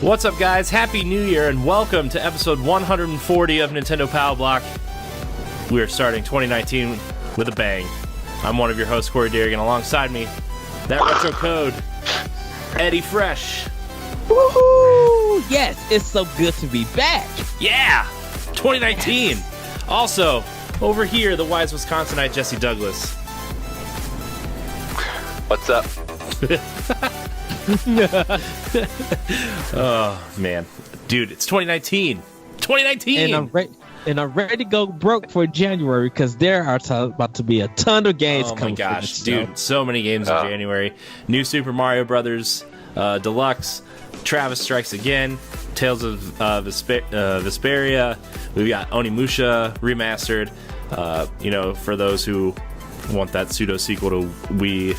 What's up, guys? Happy New Year, and welcome to episode 140 of Nintendo Pow Block. We are starting 2019 with a bang. I'm one of your hosts, Corey Dirrig, and alongside me, that retro code, Eddie Fresh. Woohoo! Yes, it's so good to be back. Yeah! 2019. Also, over here, the wise Wisconsinite, Jesse Douglas. What's up? Oh, man. Dude, it's 2019. 2019! And I'm ready to go broke for January because there are about to be a ton of games coming. Oh my gosh, dude. So many games in January. New Super Mario Brothers Deluxe, Travis Strikes Again, Tales of Vesperia. We've got Onimusha Remastered. For those who want that pseudo sequel to Wii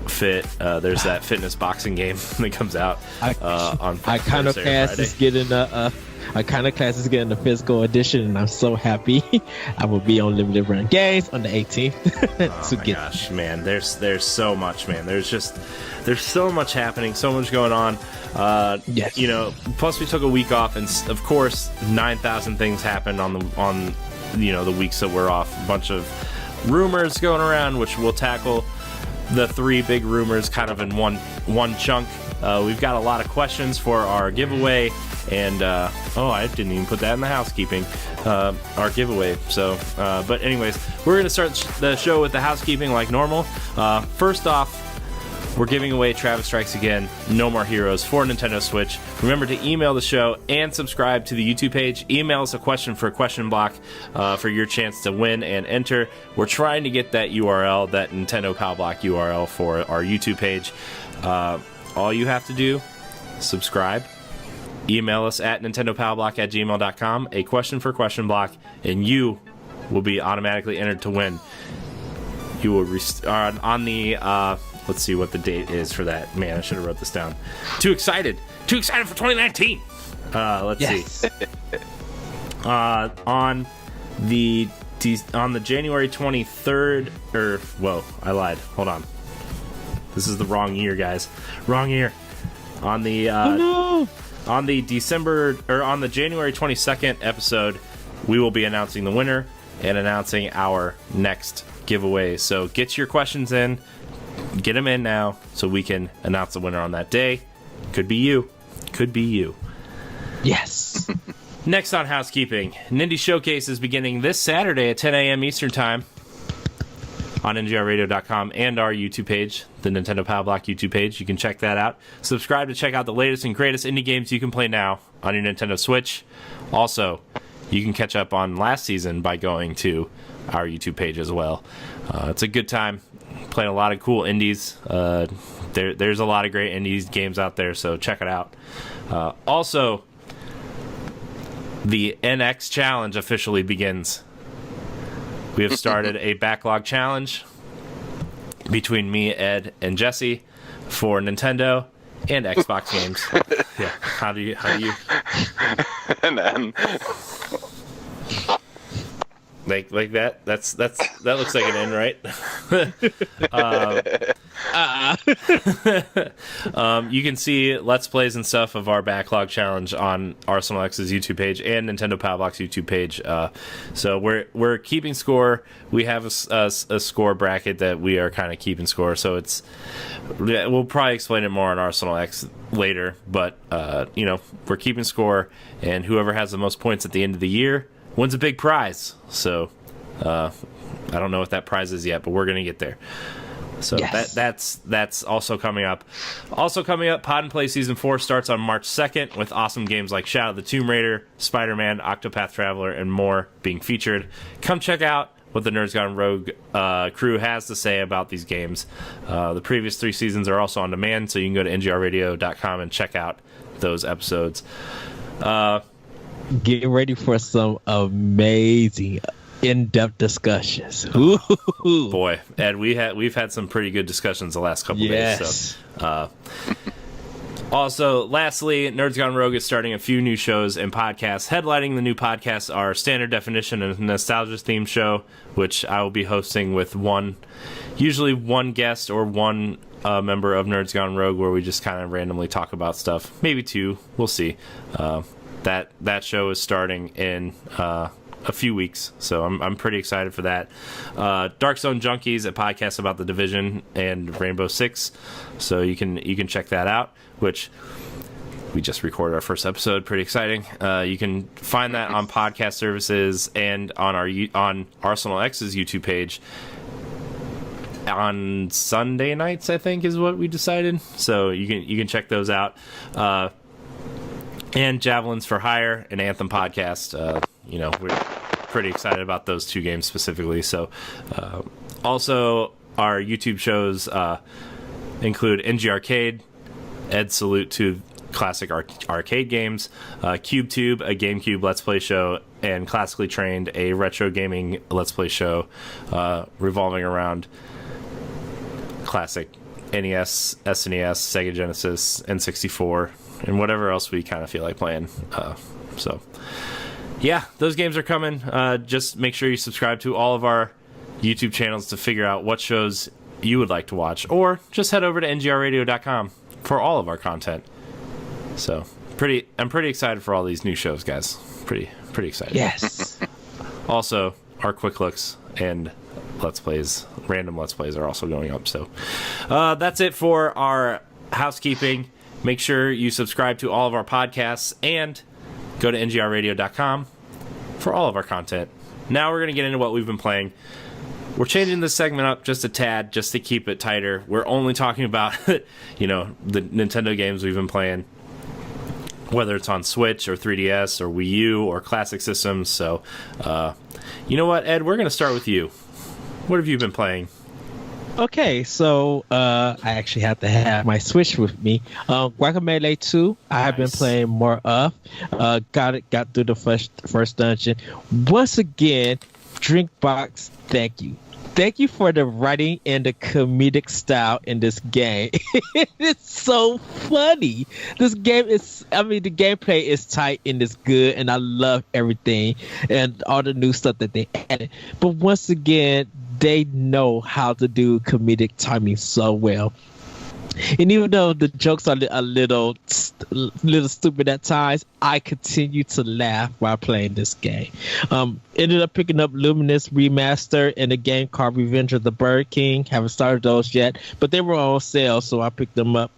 Fit, there's that fitness boxing game that comes out on Thursday or Friday. Iconiclass is getting the physical edition, and I'm so happy. I will be on limited run games on the 18th. Oh my gosh, man! There's so much, man. There's so much happening, so much going on. Yes. Plus we took a week off, and of course 9,000 things happened on the weeks that we're off. A bunch of rumors going around, which we'll tackle. The three big rumors kind of in one chunk. We've got a lot of questions for our giveaway, and I didn't even put that in the housekeeping, our giveaway. So, but anyways, we're going to start the show with the housekeeping like normal. First off, we're giving away Travis Strikes Again, No More Heroes for Nintendo Switch. Remember to email the show and subscribe to the YouTube page. Email us a question for a question block for your chance to win and enter. We're trying to get that URL, that Nintendo Pow Block URL for our YouTube page. All you have to do, subscribe, email us at nintendopowblock@gmail.com, a question for question block, and you will be automatically entered to win. You will on the let's see what the date is for that. Man, I should have wrote this down. Too excited for 2019. Let's see. On the January 23rd, I lied. Hold on. This is the wrong year, guys. Wrong year. On the on the January 22nd episode, we will be announcing the winner and announcing our next giveaway. So get your questions in. Get them in now so we can announce the winner on that day. Could be you. Yes. Next on housekeeping, Nindy Showcase is beginning this Saturday at 10 a.m. Eastern Time on NGRradio.com and our YouTube page, the Nintendo Pow Block YouTube page. You can check that out. Subscribe to check out the latest and greatest indie games you can play now on your Nintendo Switch. Also, you can catch up on last season by going to our YouTube page as well. It's a good time. Playing a lot of cool indies. There's a lot of great indies games out there, so check it out. Also, the NX Challenge officially begins. We have started a backlog challenge between me, Ed, and Jesse for Nintendo and Xbox games. Yeah. How do you? And then like that? That looks like an N, right? You can see Let's Plays and stuff of our backlog challenge on Arsenal X's YouTube page and Nintendo Pow Block's YouTube page. So we're keeping score. We have a score bracket that we are kind of keeping score. So we'll probably explain it more on Arsenal X later. But we're keeping score, and whoever has the most points at the end of the year wins a big prize. So I don't know what that prize is yet, but we're gonna get there. So Yes. that's also coming up. Also coming up, Pod and Play Season 4 starts on March 2nd with awesome games like Shadow of the Tomb Raider, Spider-Man, Octopath Traveler, and more being featured. Come check out what the Nerds Gone Rogue crew has to say about these games. The previous 3 seasons are also on demand, so you can go to ngrradio.com and check out those episodes. Get ready for some amazing in-depth discussions. Ooh. Boy, Ed, we've had some pretty good discussions the last couple days. So, also, lastly, Nerds Gone Rogue is starting a few new shows and podcasts. Headlining the new podcasts are Standard Definition and Nostalgia Theme Show, which I will be hosting with usually one guest or one member of Nerds Gone Rogue, where we just kind of randomly talk about stuff. Maybe 2, we'll see. That show is starting in a few weeks, so I'm pretty excited for that. Dark Zone Junkies, a podcast about The Division and Rainbow Six, so you can check that out, which we just recorded our first episode. Pretty exciting. You can find that on podcast services and on Arsenal X's YouTube page on Sunday nights, I think is what we decided, so you can check those out. And Javelins for Hire, an Anthem podcast. We're pretty excited about those 2 games specifically. So, also our YouTube shows include NG Arcade, Ed's Salute to classic arcade games, CubeTube, a GameCube Let's Play show, and Classically Trained, a retro gaming Let's Play show revolving around classic NES, SNES, Sega Genesis, N64, and whatever else we kind of feel like playing. So, yeah, those games are coming. Just make sure you subscribe to all of our YouTube channels to figure out what shows you would like to watch, or just head over to ngrradio.com for all of our content. So, I'm pretty excited for all these new shows, guys. Pretty excited. Yes. Also, our quick looks and Let's Plays, random Let's Plays are also going up. So, that's it for our housekeeping. Make sure you subscribe to all of our podcasts and go to ngrradio.com for all of our content. Now we're going to get into what we've been playing. We're changing this segment up just a tad, just to keep it tighter. We're only talking about, the Nintendo games we've been playing, whether it's on Switch or 3DS or Wii U or classic systems. So, you know what, Ed? We're going to start with you. What have you been playing? Okay, so I actually have to have my Switch with me. Guacamelee 2, I have been playing more of. Got through the first dungeon. Once again, Drinkbox, thank you. Thank you for the writing and the comedic style in this game. It's so funny. This game the gameplay is tight and it's good, and I love everything and all the new stuff that they added. But once again, they know how to do comedic timing so well. And even though the jokes are a little stupid at times, I continue to laugh while playing this game. Ended up picking up Luminous Remaster and a game called Revenge of the Bird King. Haven't started those yet, but they were on sale, so I picked them up.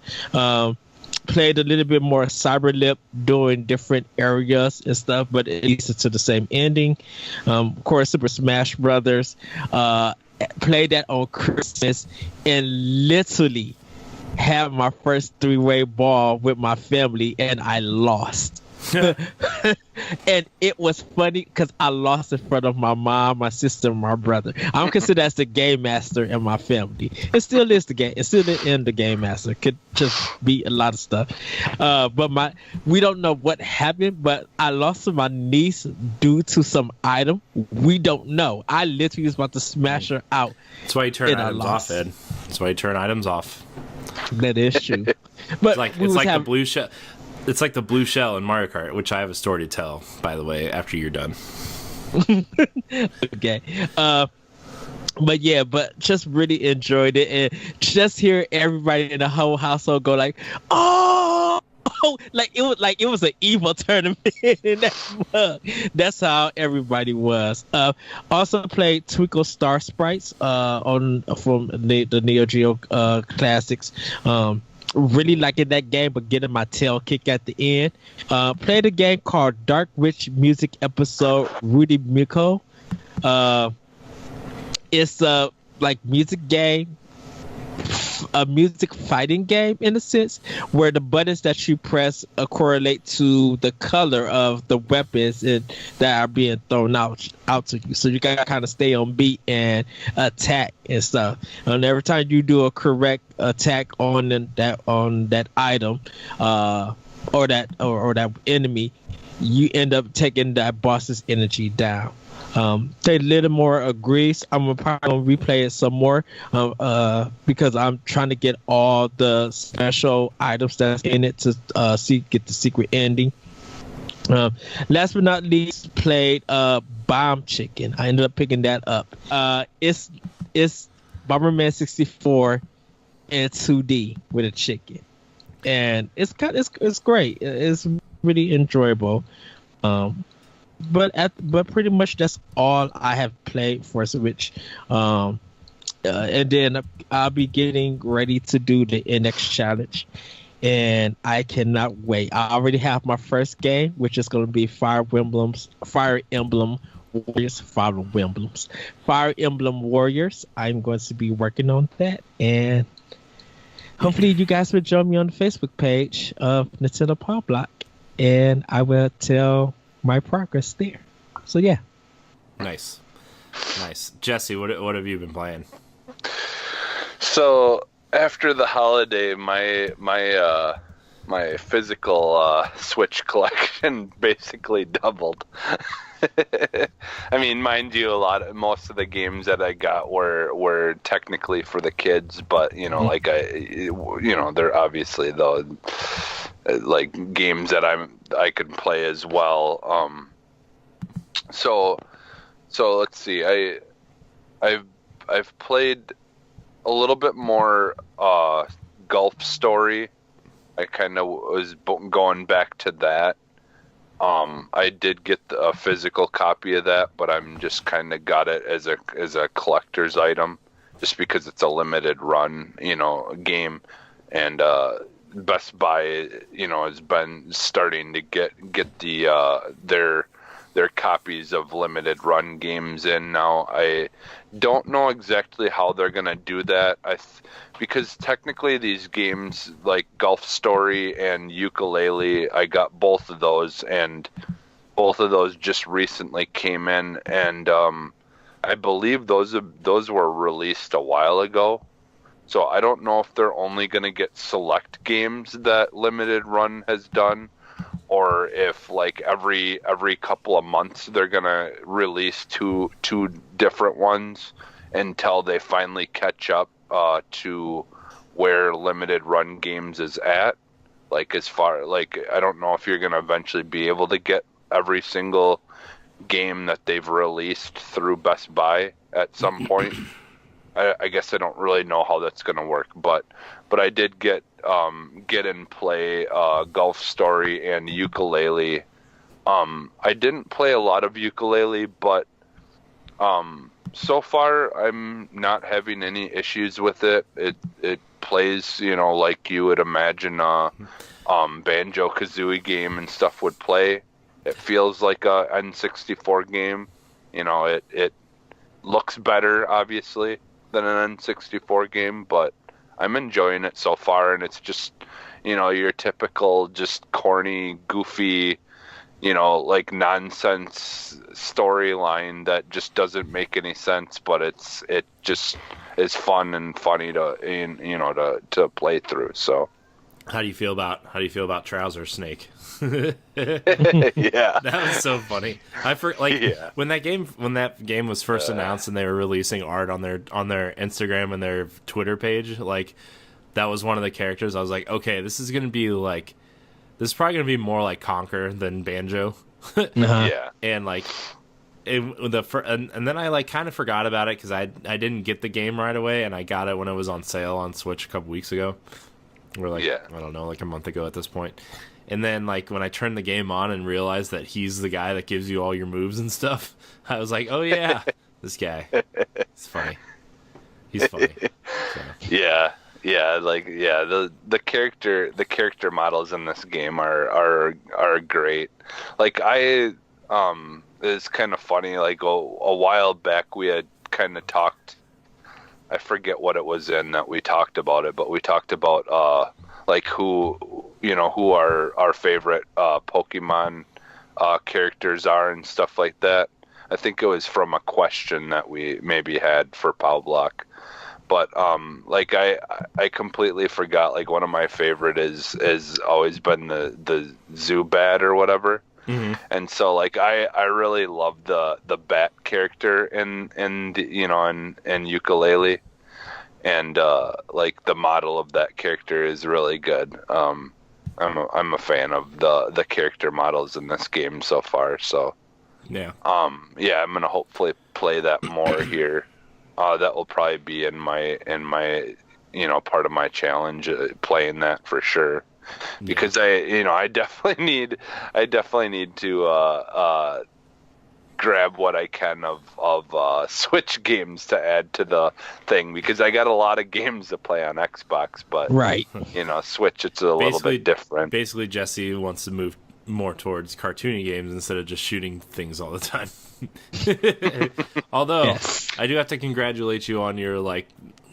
Played a little bit more Cyberlip, doing different areas and stuff, but it leads to the same ending. Of course, Super Smash Brothers. Played that on Christmas and literally had my first 3-way ball with my family, and I lost. And it was funny because I lost in front of my mom, my sister, and my brother. I'm considered as the game master in my family. It still is the game. It's still in the game master. Could just be a lot of stuff. But we don't know what happened, but I lost to my niece due to some item. We don't know. I literally was about to smash her out. That's why you turn items off, Ed. That's why you turn items off. That is true. But it's like the blue shell. It's like the blue shell in Mario Kart, which I have a story to tell, by the way, after you're done. Okay. But just really enjoyed it, and just hear everybody in the whole household go like, "Oh!" It was an evil tournament in that mug. That's how everybody was. Also played Twinkle Star Sprites from the Neo Geo classics. Really liking that game, but getting my tail kicked at the end. Played a game called Dark Witch Music Episode Rudy Miko. It's a like music game, a music fighting game in a sense, where the buttons that you press correlate to the color of the weapons that are being thrown out to you. So you gotta kind of stay on beat and attack and stuff. And every time you do a correct attack on that item or that enemy, you end up taking that boss's energy down. Say a little more agrees. I'm probably gonna replay it some more because I'm trying to get all the special items that's in it to get the secret ending. Last but not least, played Bomb Chicken. I ended up picking that up. It's Bomberman 64 in 2D with a chicken, and it's great. It's really enjoyable. But pretty much that's all I have played for Switch. And then I'll be getting ready to do the NX challenge, and I cannot wait. I already have my first game, which is going to be Fire Emblem Warriors. I'm going to be working on that, and hopefully you guys will join me on the Facebook page of Nintendo Pow Block, and I will tell my progress there. So yeah. Nice. Jesse, what have you been playing? So after the holiday, my physical Switch collection basically doubled. I mean, mind you, most of the games that I got were technically for the kids, but like they're obviously like games that I could play as well. So let's see. I've played a little bit more Gulf Story. I kind of was going back to that. I did get a physical copy of that, but I'm just kind of got it as a collector's item, just because it's a limited run, game, and Best Buy, has been starting to get their copies of limited run games in now. I don't know exactly how they're gonna do that. Because technically these games like Gulf Story and Ukulele, I got both of those, and both of those just recently came in, and I believe those were released a while ago. So I don't know if they're only going to get select games that Limited Run has done, or if like every couple of months they're going to release two different ones until they finally catch up to where Limited Run games is at. Like I don't know if you're going to eventually be able to get every single game that they've released through Best Buy at some point. I guess I don't really know how that's going to work, but I did get and play Gulf Story and Ukulele. I didn't play a lot of Ukulele, but so far I'm not having any issues with it. It plays, like you would imagine Banjo-Kazooie game and stuff would play. It feels like a N64 game. It looks better, obviously, than an N64 game, but I'm enjoying it so far, and it's just, your typical just corny, goofy, like nonsense storyline that just doesn't make any sense, but it just is fun and funny to play through. So How do you feel about Trouser Snake? Yeah, that was so funny. When that game was first announced and they were releasing art on their Instagram and their Twitter page, like that was one of the characters. I was like, okay, this is probably gonna be more like Conker than Banjo. Yeah, and like and then I like kind of forgot about it because I didn't get the game right away, and I got it when it was on sale on Switch a couple weeks ago. Or I don't know, like a month ago at this point. And then like when I turned the game on and realized that he's the guy that gives you all your moves and stuff, I was like, oh yeah, this guy. It's funny. He's funny. So. Yeah. The character models in this game are great. Like it's kind of funny. Like a while back, we had kind of talked. I forget what it was in that we talked about it, but we talked about like who our favorite Pokemon characters are and stuff like that. I think it was from a question that we maybe had for Pow Block. But like I completely forgot. Like one of my favorite is always been the Zubat or whatever. Mm-hmm. And so like I really love the bat character in Ukulele, and like the model of that character is really good. I'm a fan of the character models in this game so far. So yeah, I'm gonna hopefully play that more here. That will probably be in my part of my challenge, playing that for sure, because I definitely need to grab what I can of Switch games to add to the thing, because I got a lot of games to play on Xbox, but Right. Switch, it's a little bit different. Basically, Jesse wants to move more towards cartoony games instead of just shooting things all the time. Although Yes. I do have to congratulate you on your like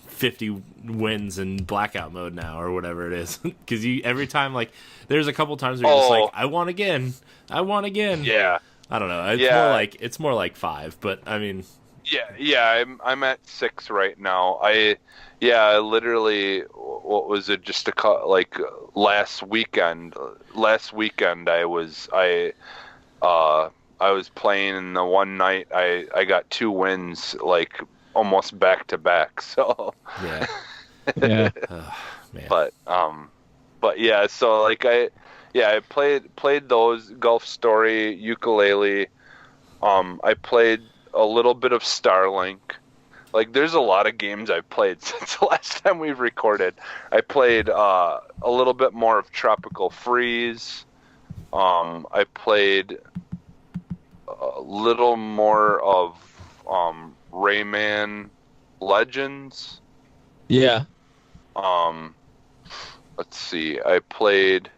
50 wins in blackout mode now, or whatever it is, because every time, like, there's a couple times where you're just like, I won again. Yeah. I don't know. It's more like 5, but I mean, yeah. I'm at 6 right now. I literally, what was it? Just last weekend. I was playing, and the one night I got 2 wins, like almost back to back. So yeah. Yeah. Oh, man. But yeah. So like I played those, Golf Story, Ukulele. I played a little bit of Starlink. Like, there's a lot of games I've played since the last time we've recorded. I played a little bit more of Tropical Freeze. I played a little more of Rayman Legends. Yeah. Let's see. I played...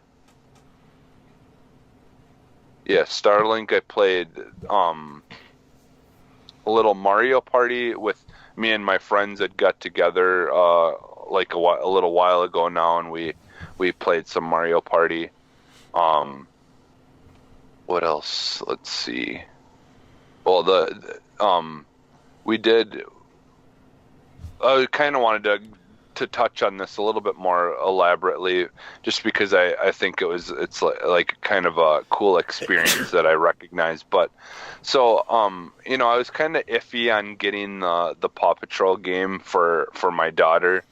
Yeah, Starlink. I played a little Mario Party with me and my friends that got together like a little while ago now, and we played some Mario Party. What else? Let's see. Well, we did. I kind of wanted to touch on this a little bit more elaborately, just because I think it's like kind of a cool experience that I recognize. But so I was kind of iffy on getting the Paw Patrol game for my daughter.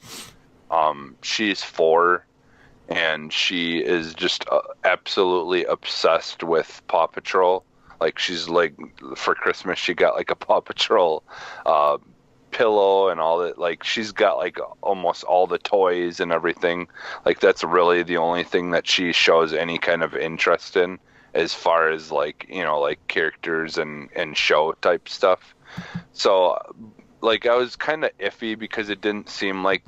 She's 4, and she is just absolutely obsessed with Paw Patrol. Like, she's like, for Christmas she got like a Paw Patrol pillow and all that. Like, she's got like almost all the toys and everything. Like, that's really the only thing that she shows any kind of interest in, as far as like, like characters and show type stuff. So like, I was kind of iffy because it didn't seem like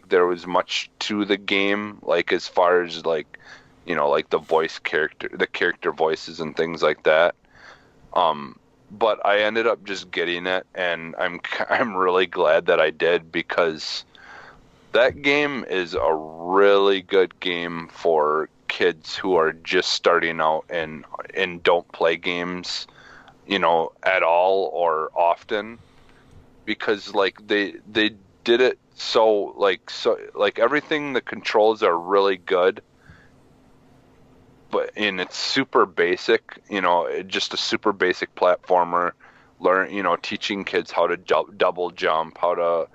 there was much to the game, like as far as like, like the character voices and things like that. But I ended up just getting it, and I'm really glad that I did, because that game is a really good game for kids who are just starting out and don't play games, at all or often, because like they did it so everything, the controls are really good. And it's super basic, just a super basic platformer. Teaching kids how to double jump, how to,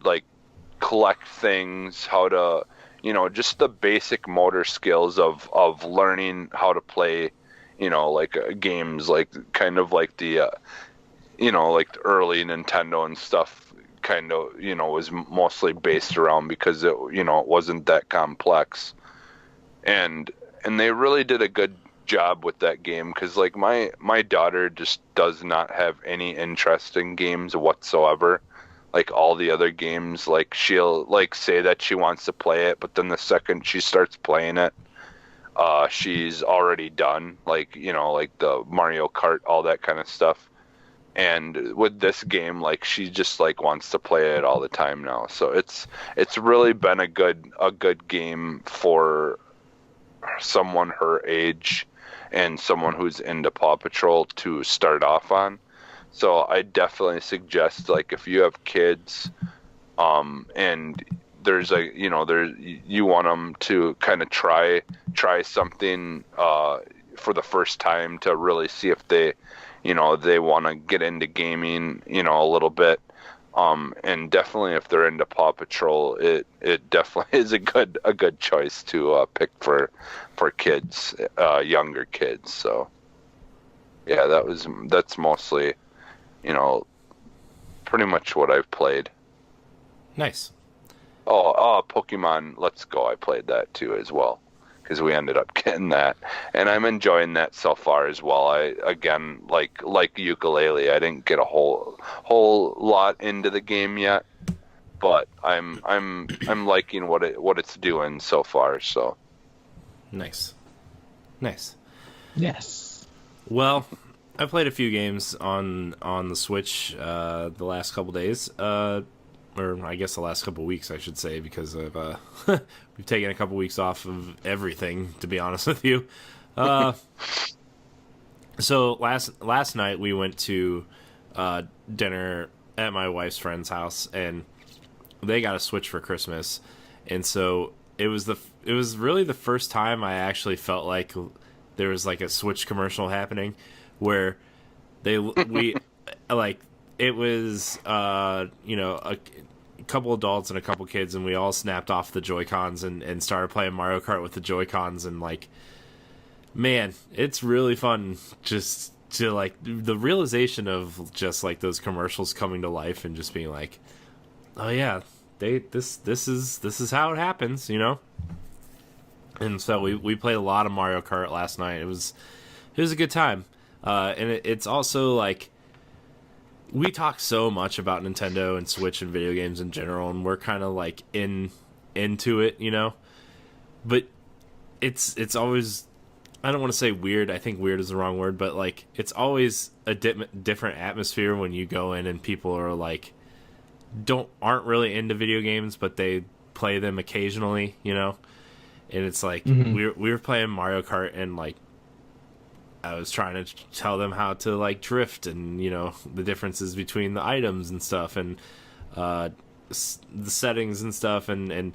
like collect things, how to, just the basic motor skills of learning how to play, like games, like kind of like the, like the early Nintendo and stuff, kind of, was mostly based around, because it, it wasn't that complex. And they really did a good job with that game, because like my daughter just does not have any interest in games whatsoever. Like, all the other games, like, she'll like say that she wants to play it, but then the second she starts playing it, she's already done. Like, like the Mario Kart, all that kind of stuff. And with this game, like she just like wants to play it all the time now. So it's really been a good game for someone her age and someone who's into Paw Patrol to start off on. So I definitely suggest, like, if you have kids, and there's you want them to kind of try something for the first time to really see if they want to get into gaming, a little bit. And definitely if they're into Paw Patrol, it definitely is a good choice to pick for kids, younger kids. So yeah, that's mostly, pretty much what I've played. Nice. Oh, Pokemon Let's Go, I played that too as well, because we ended up getting that, and I'm enjoying that so far as well. I, again, like Ukulele, I didn't get a whole lot into the game yet, but I'm liking what it's doing so far. So Nice. Yes. Well, I played a few games on the Switch the last couple days, or I guess the last couple weeks, I should say, because of we've taken a couple weeks off of everything, to be honest with you. So last night we went to dinner at my wife's friend's house, and they got a Switch for Christmas, and so it was really the first time I actually felt like there was like a Switch commercial happening, where we like, it was a couple adults and a couple kids, and we all snapped off the Joy-Cons and started playing Mario Kart with the Joy-Cons, and like, man, it's really fun just to like the realization of just like those commercials coming to life and just being like, oh yeah, this is how it happens, And so we played a lot of Mario Kart last night. It was a good time. And it's also like, we talk so much about Nintendo and Switch and video games in general, and we're kind of like into it, But it's always, I don't want to say weird. I think weird is the wrong word, but like, it's always a different atmosphere when you go in and people are like, aren't really into video games, but they play them occasionally, And it's like, we were playing Mario Kart, and like, I was trying to tell them how to like drift, and the differences between the items and stuff, and the settings and stuff, and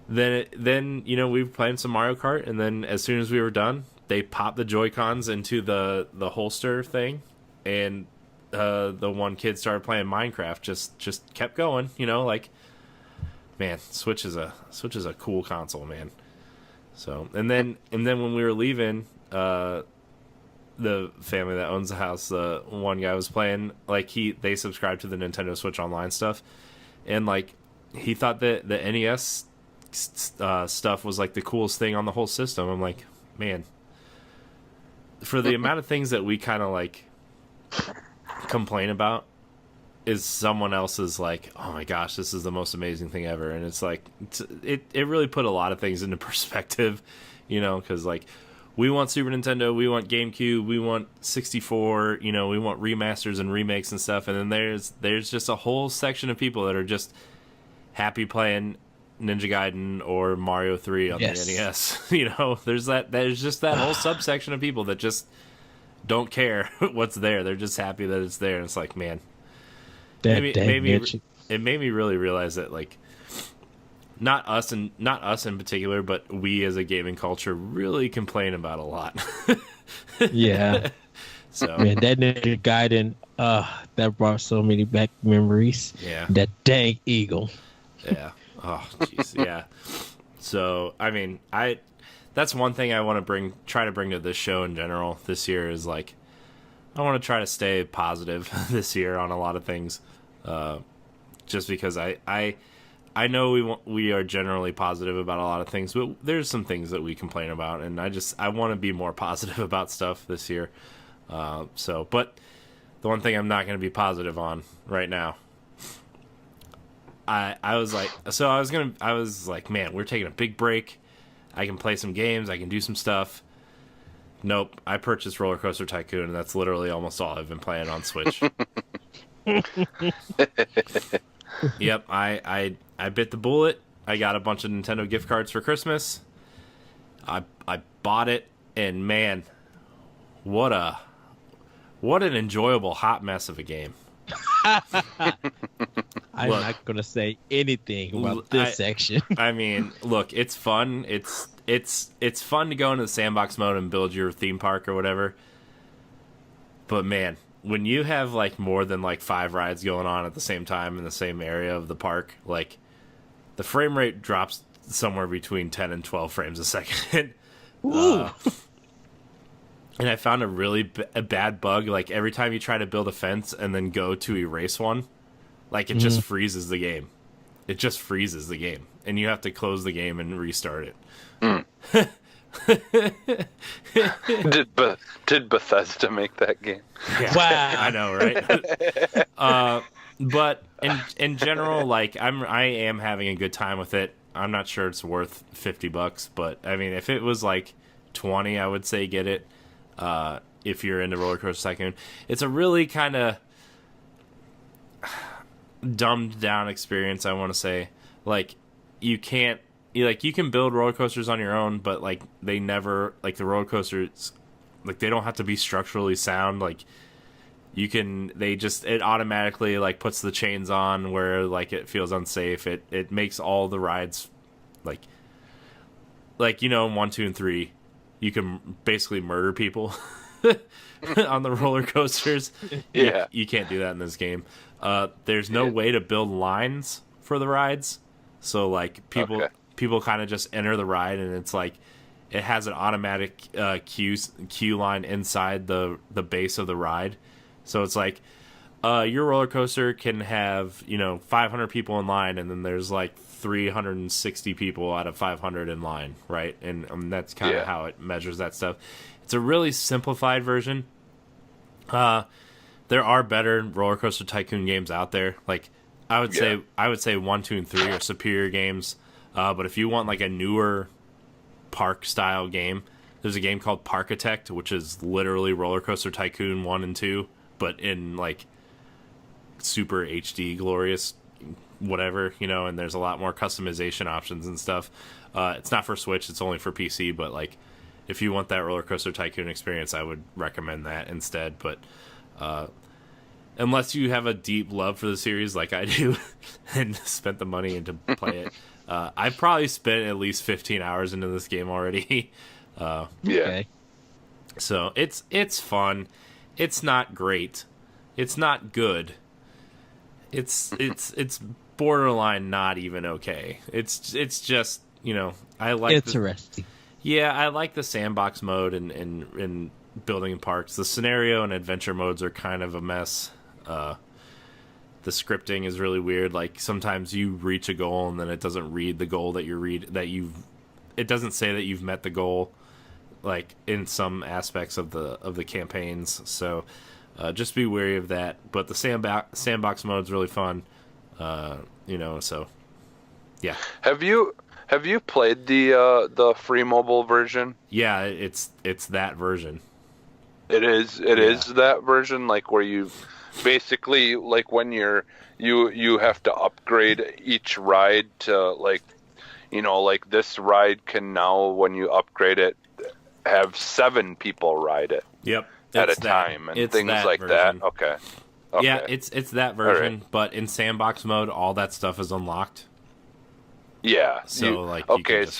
then we were playing some Mario Kart, and then as soon as we were done, they popped the Joy-Cons into the holster thing, and the one kid started playing Minecraft. Just kept going, like, man, Switch is a cool console, man. So and then when we were leaving, the family that owns the house, the one guy was playing, like, they subscribed to the Nintendo Switch Online stuff, and like, he thought that the NES stuff was like the coolest thing on the whole system. I'm like, man, for the amount of things that we kind of like complain about, is someone else's like, oh my gosh, this is the most amazing thing ever. And it's like, it really put a lot of things into perspective, because like, we want Super Nintendo, we want GameCube, we want 64, we want remasters and remakes and stuff, and then there's just a whole section of people that are just happy playing Ninja Gaiden or Mario 3 on the NES. There's just that whole subsection of people that just don't care what's there. They're just happy that it's there, and it's like, man, it made me really realize that, like, not us in particular, but we as a gaming culture really complain about a lot. Yeah. So, man, that Ninja Gaiden, that brought so many back memories. Yeah. That dang eagle. Yeah. Oh, jeez. Yeah. So, I mean, that's one thing I want to try to bring to this show in general this year, is like, I want to try to stay positive this year on a lot of things. Just because I know we are generally positive about a lot of things, but there's some things that we complain about, and I want to be more positive about stuff this year. But the one thing I'm not going to be positive on right now, I was like, man, we're taking a big break. I can play some games, I can do some stuff. Nope. I purchased Roller Coaster Tycoon, and that's literally almost all I've been playing on Switch. Yep, I bit the bullet. I got a bunch of Nintendo gift cards for Christmas. I bought it, and man, what an enjoyable hot mess of a game. I'm not gonna say anything about this section. I mean, look, it's fun. It's fun to go into the sandbox mode and build your theme park or whatever. But man, when you have like more than like 5 rides going on at the same time in the same area of the park, like the frame rate drops somewhere between 10 and 12 frames a second. And I found a bad bug. Like every time you try to build a fence and then go to erase one, like it just freezes the game. It just freezes the game, and you have to close the game and restart it. Did Bethesda make that game? Yeah, wow, I know, right? But in general, like I am having a good time with it. I'm not sure it's worth $50, but I mean, if it was like 20, I would say get it. If you're into Roller Coaster Tycoon, it's a really kind of dumbed down experience. I want to say, like, you can build roller coasters on your own, but like they never, like the roller coasters, like they don't have to be structurally sound. Like it automatically like puts the chains on where like it feels unsafe. It makes all the rides like 1, 2, and 3. You can basically murder people on the roller coasters. Yeah. You can't do that in this game. There's no way to build lines for the rides. So, like, people kind of just enter the ride, and it's like it has an automatic queue line inside the base of the ride. So it's like your roller coaster can have, 500 people in line, and then there's like 360 people out of 500 in line, right? And that's kind of how it measures that stuff. It's a really simplified version. There are better Roller Coaster Tycoon games out there. Like I would say 1, 2, and 3 are superior games. But if you want like a newer park style game, there's a game called Parkitect, which is literally Roller Coaster Tycoon 1 and 2, but in like super HD glorious whatever, and there's a lot more customization options and stuff. It's not for Switch, it's only for PC, but like if you want that Roller Coaster Tycoon experience, I would recommend that instead. But unless you have a deep love for the series like I do and spent the money into play it, I've probably spent at least 15 hours into this game already. Okay. So it's fun. It's not great. It's not good. It's borderline not even okay. It's just, I like interesting. I like the sandbox mode and building parks. The scenario and adventure modes are kind of a mess. The scripting is really weird. Like sometimes you reach a goal and then it doesn't read the goal that it doesn't say that you've met the goal, like in some aspects of the campaigns. So just be wary of that. But the sandbox mode is really fun. So yeah. Have you played the free mobile version? Yeah, it's that version. It is that version, like where you basically like when you have to upgrade each ride to like this ride can now, when you upgrade it, have 7 people ride it. Yep. At a time and things like version. that. Okay. Yeah, it's that version, right. But in sandbox mode, all that stuff is unlocked. Yeah. So because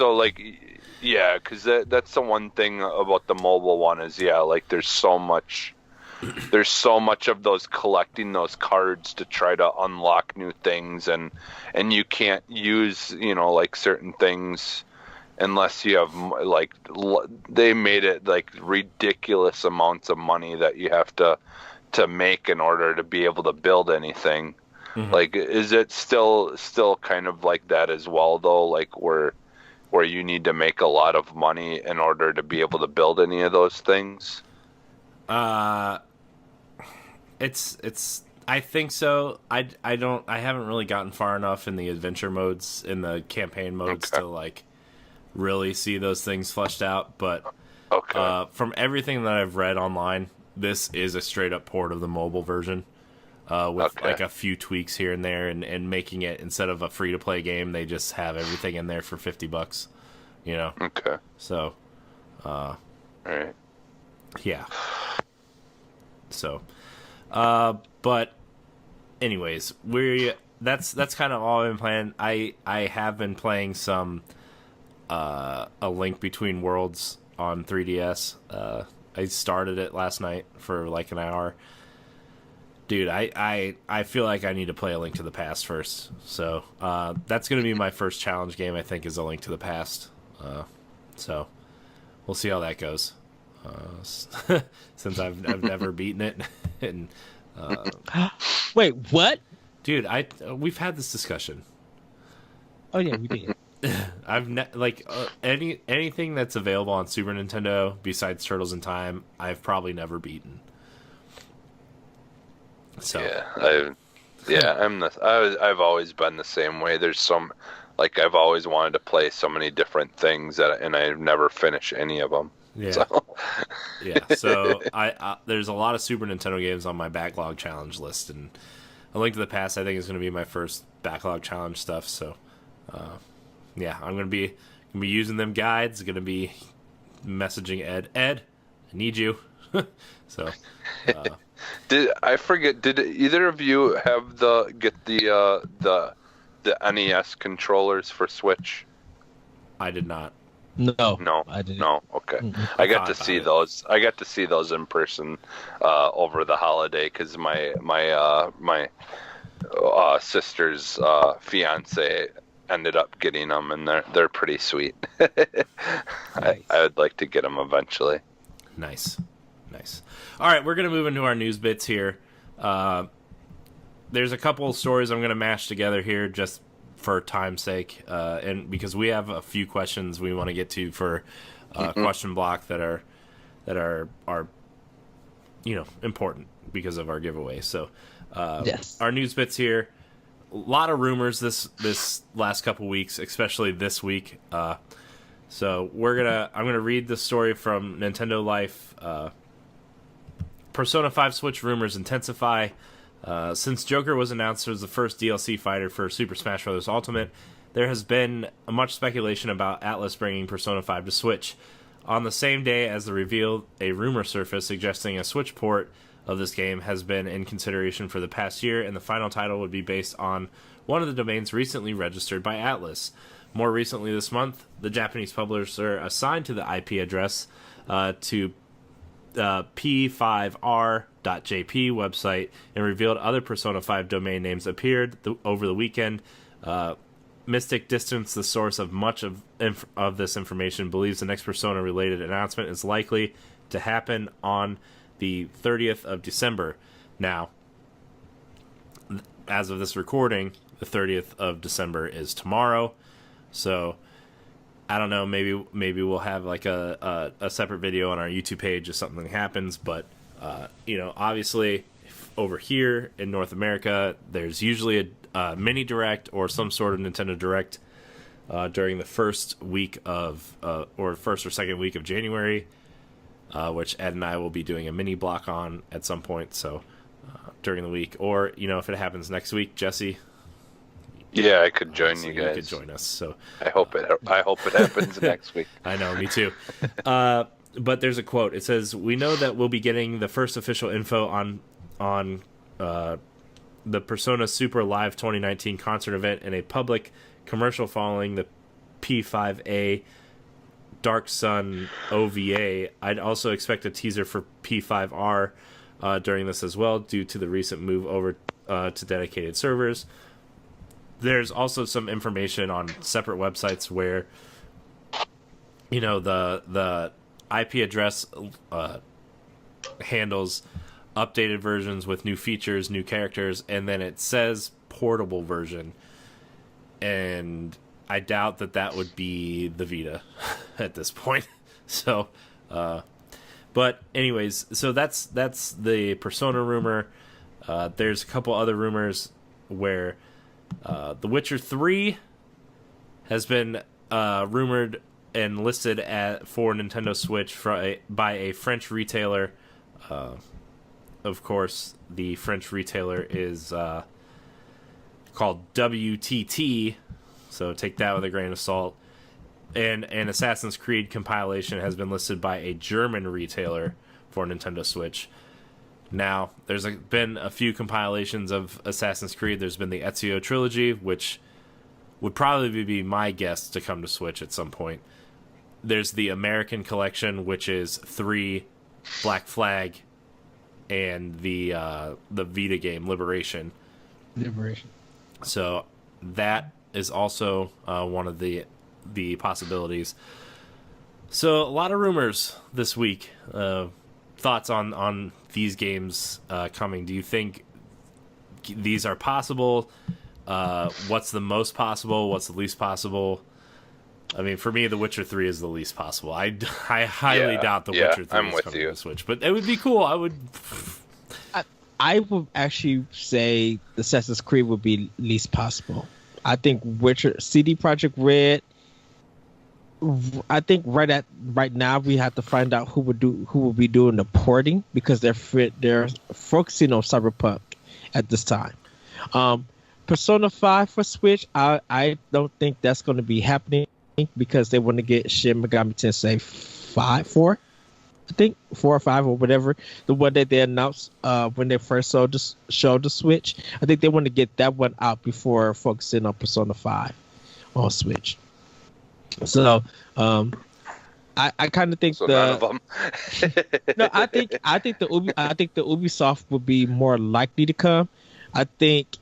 that's the one thing about the mobile one is like there's so much of those collecting those cards to try to unlock new things, and you can't use like certain things unless you have like they made it like ridiculous amounts of money that you have to make in order to be able to build anything. Mm-hmm. Like, is it still kind of like that as well though? Like where you need to make a lot of money in order to be able to build any of those things? It's I think so. I haven't really gotten far enough in the adventure modes, in the campaign modes to like really see those things fleshed out, but Okay. From everything that I've read online, this is a straight up port of the mobile version, with Okay. like a few tweaks here and there, and making it, instead of a free to play game, they just have everything in there for $50. You know. Okay. So, All right. yeah. So, but anyways, that's kind of all I've been playing. I have been playing some A Link Between Worlds on 3DS. I started it last night for like an hour. Dude, I feel like I need to play A Link to the Past first. So that's going to be my first challenge game, I think, is A Link to the Past. So we'll see how that goes. Since I've never beaten it. And Wait, what? dude, we've had this discussion. Oh yeah, we did. Anything that's available on Super Nintendo besides Turtles in Time, I've probably never beaten. So I've always been the same way. There's some, like, I've always wanted to play so many different things and I've never finished any of them. yeah, So. yeah. So I there's a lot of Super Nintendo games on my backlog challenge list, and A Link to the Past I think is going to be my first backlog challenge stuff. So yeah, I'm going to be using them guides. Going to be messaging Ed. I need you. So. Did either of you have get the NES controllers for Switch? I did not. No, I didn't. No, okay. Mm-mm. I got to see those. I got to see those in person over the holiday because my sister's fiance ended up getting them, and they're pretty sweet. Nice. I would like to get them eventually. Nice. All right, we're going to move into our news bits here. There's a couple of stories I'm going to mash together here just for time's sake, and because we have a few questions we want to get to for question block that are important because of our giveaway. So Yes. our news bits here. A lot of rumors this last couple weeks, especially this week. So I'm gonna read the story from Nintendo Life. Persona 5 Switch rumors intensify. Since Joker was announced as the first DLC fighter for Super Smash Bros. Ultimate, there has been much speculation about Atlus bringing Persona 5 to Switch. On the same day as the reveal, a rumor surfaced suggesting a Switch port of this game has been in consideration for the past year, and the final title would be based on one of the domains recently registered by Atlus. More recently this month, the Japanese publisher assigned to the IP address to p5r.jp website and revealed other Persona 5 domain names appeared over the weekend. Mystic Distance, the source of much of this information, believes the next Persona-related announcement is likely to happen on the 30th of December. Now, as of this recording, the 30th of December is tomorrow. So, I don't know, maybe we'll have like a separate video on our YouTube page if something happens. But, obviously, over here in North America, there's usually a mini direct or some sort of Nintendo Direct during the first or second week of January, which Ed and I will be doing a mini block on at some point. So during the week, or if it happens next week, Jesse. Yeah, I could join you guys. You could join us. So I hope it happens next week. I know, me too. But there's a quote. It says, "We know that we'll be getting the first official info on the Persona Super Live 2019 concert event and a public commercial following the P5A Dark Sun OVA. I'd also expect a teaser for P5R during this as well, due to the recent move over to dedicated servers." There's also some information on separate websites where, the IP address handles updated versions with new features, new characters, and then it says portable version. And I doubt that would be the Vita at this point. So, but anyways, so that's the Persona rumor. There's a couple other rumors where The Witcher 3 has been rumored and listed for Nintendo Switch by a French retailer. Of course, the French retailer is called WTT, so take that with a grain of salt. And an Assassin's Creed compilation has been listed by a German retailer for Nintendo Switch. Now, there's been a few compilations of Assassin's Creed. There's been the Ezio trilogy, which would probably be my guess to come to Switch at some point. There's the American collection, which is 3, Black Flag, and the Vita game Liberation. So that is also one of the possibilities. So a lot of rumors this week. Thoughts on these games coming? Do you think these are possible? What's the most possible? What's the least possible? I mean, for me, The Witcher 3 is the least possible. I highly doubt The Witcher 3 is coming to the Switch, but it would be cool. I would actually say Assassin's Creed would be least possible. I think Witcher, CD Projekt Red. I think right now we have to find out who will be doing the porting, because they're focusing on Cyberpunk at this time. Persona 5 for Switch, I don't think that's going to be happening, because they want to get Shin Megami Tensei 4, I think 4 or 5 or whatever, the one that they announced when they first showed the Switch. I think they want to get that one out before focusing on Persona 5 on Switch. So, I kind of think none of them. No, I think the Ubisoft would be more likely to come. I think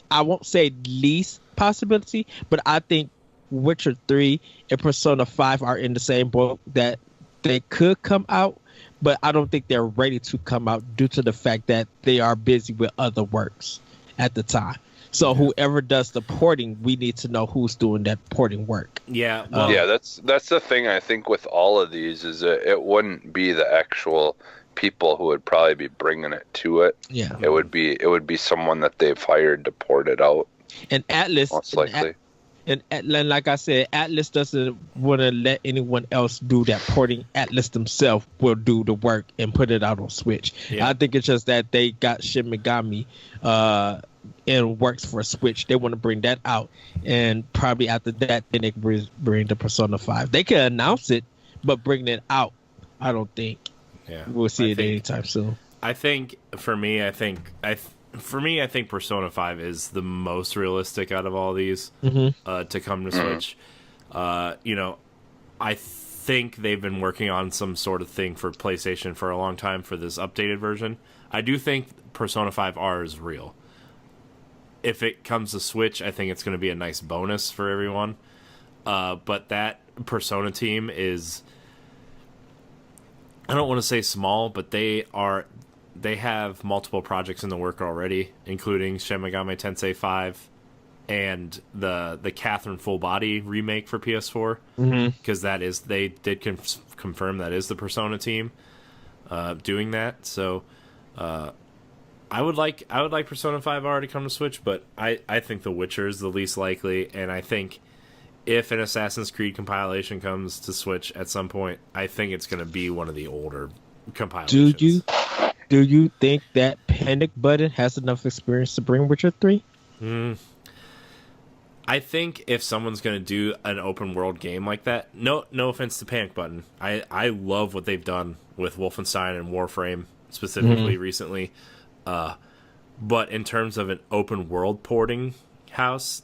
I won't say least possibility, but I think Witcher 3 and Persona 5 are in the same boat, that they could come out, but I don't think they're ready to come out due to the fact that they are busy with other works at the time. So whoever does the porting, we need to know who's doing that porting work. Yeah, that's the thing. I think with all of these is that it wouldn't be the actual people who would probably be bringing it to it. Yeah, it would be someone that they've hired to port it out. And Atlas, most likely. And like I said, Atlas doesn't want to let anyone else do that porting. Atlas themselves will do the work and put it out on Switch. Yeah. I think it's just that they got Shin Megami and works for Switch. They want to bring that out, and probably after that, then they can bring the Persona 5. They can announce it, but bring it out, I don't think we'll see it anytime soon. I think for me, I think Persona 5 is the most realistic out of all these to come to Switch. I think they've been working on some sort of thing for PlayStation for a long time for this updated version. I do think Persona 5R is real. If it comes to Switch, I think it's going to be a nice bonus for everyone. But that Persona team is, I don't want to say small, but they have multiple projects in the work already, including Shin Megami Tensei 5 and the Catherine Full Body remake for PS4. Because they did confirm that is the Persona team doing that. So I would like Persona 5R to come to Switch, but I think The Witcher is the least likely, and I think if an Assassin's Creed compilation comes to Switch at some point, I think it's going to be one of the older compilations. Do you think that Panic Button has enough experience to bring Witcher 3? I think if someone's going to do an open world game like that, no offense to Panic Button, I love what they've done with Wolfenstein and Warframe specifically recently. But in terms of an open world porting house,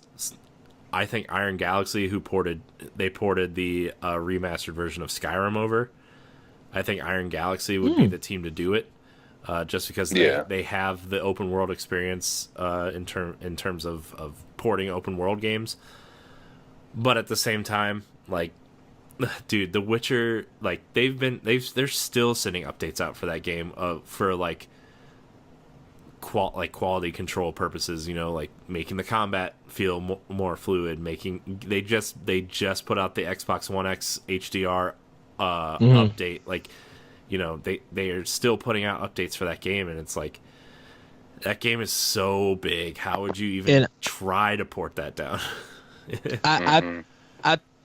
I think Iron Galaxy, they ported the remastered version of Skyrim over. I think Iron Galaxy would be the team to do it, just because they have the open world experience in terms of porting open world games. But at the same time, like, dude, The Witcher, like they're still sending updates out for that game for like quality control purposes, like making the combat feel more fluid, they just put out the Xbox One X HDR update, like, they are still putting out updates for that game, and it's like, that game is so big, how would you even try to port that down?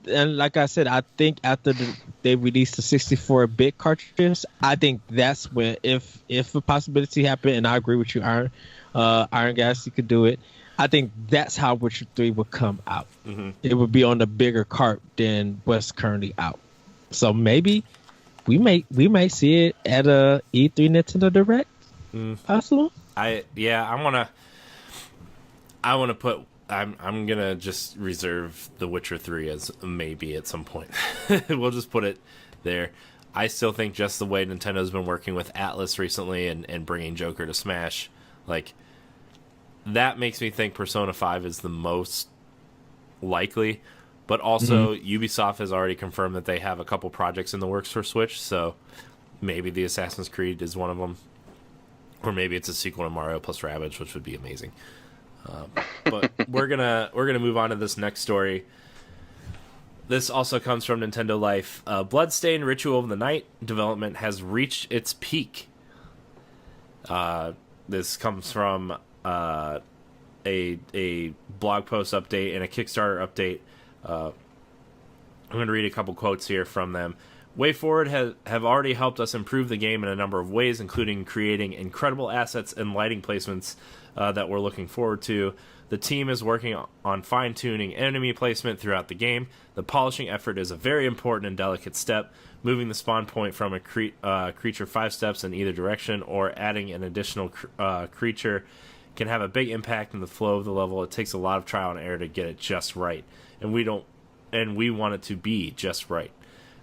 and like I said, I think after they released the 64-bit cartridges, I think that's when, if a possibility happened, and I agree with you, Iron Galaxy could do it. I think that's how Witcher 3 would come out. Mm-hmm. It would be on the bigger cart than what's currently out. So maybe we may see it at a E3 Nintendo Direct. Possible. I wanna put. I'm gonna just reserve The Witcher 3 as maybe at some point. We'll just put it there. I still think just the way Nintendo's been working with Atlas recently and bringing Joker to Smash, like, that makes me think Persona 5 is the most likely. But also, Ubisoft has already confirmed that they have a couple projects in the works for Switch, so maybe the Assassin's Creed is one of them. Or maybe it's a sequel to Mario plus Rabbids, which would be amazing. But we're gonna move on to this next story. This also comes from Nintendo Life. Bloodstained Ritual of the Night development has reached its peak. This comes from a blog post update and a Kickstarter update. I'm going to read a couple quotes here from them. WayForward have already helped us improve the game in a number of ways, including creating incredible assets and lighting placements that we're looking forward to. The team is working on fine-tuning enemy placement throughout the game. The polishing effort is a very important and delicate step. Moving the spawn point from a creature 5 steps in either direction or adding an additional creature can have a big impact in the flow of the level. It takes a lot of trial and error to get it just right, and we want it to be just right.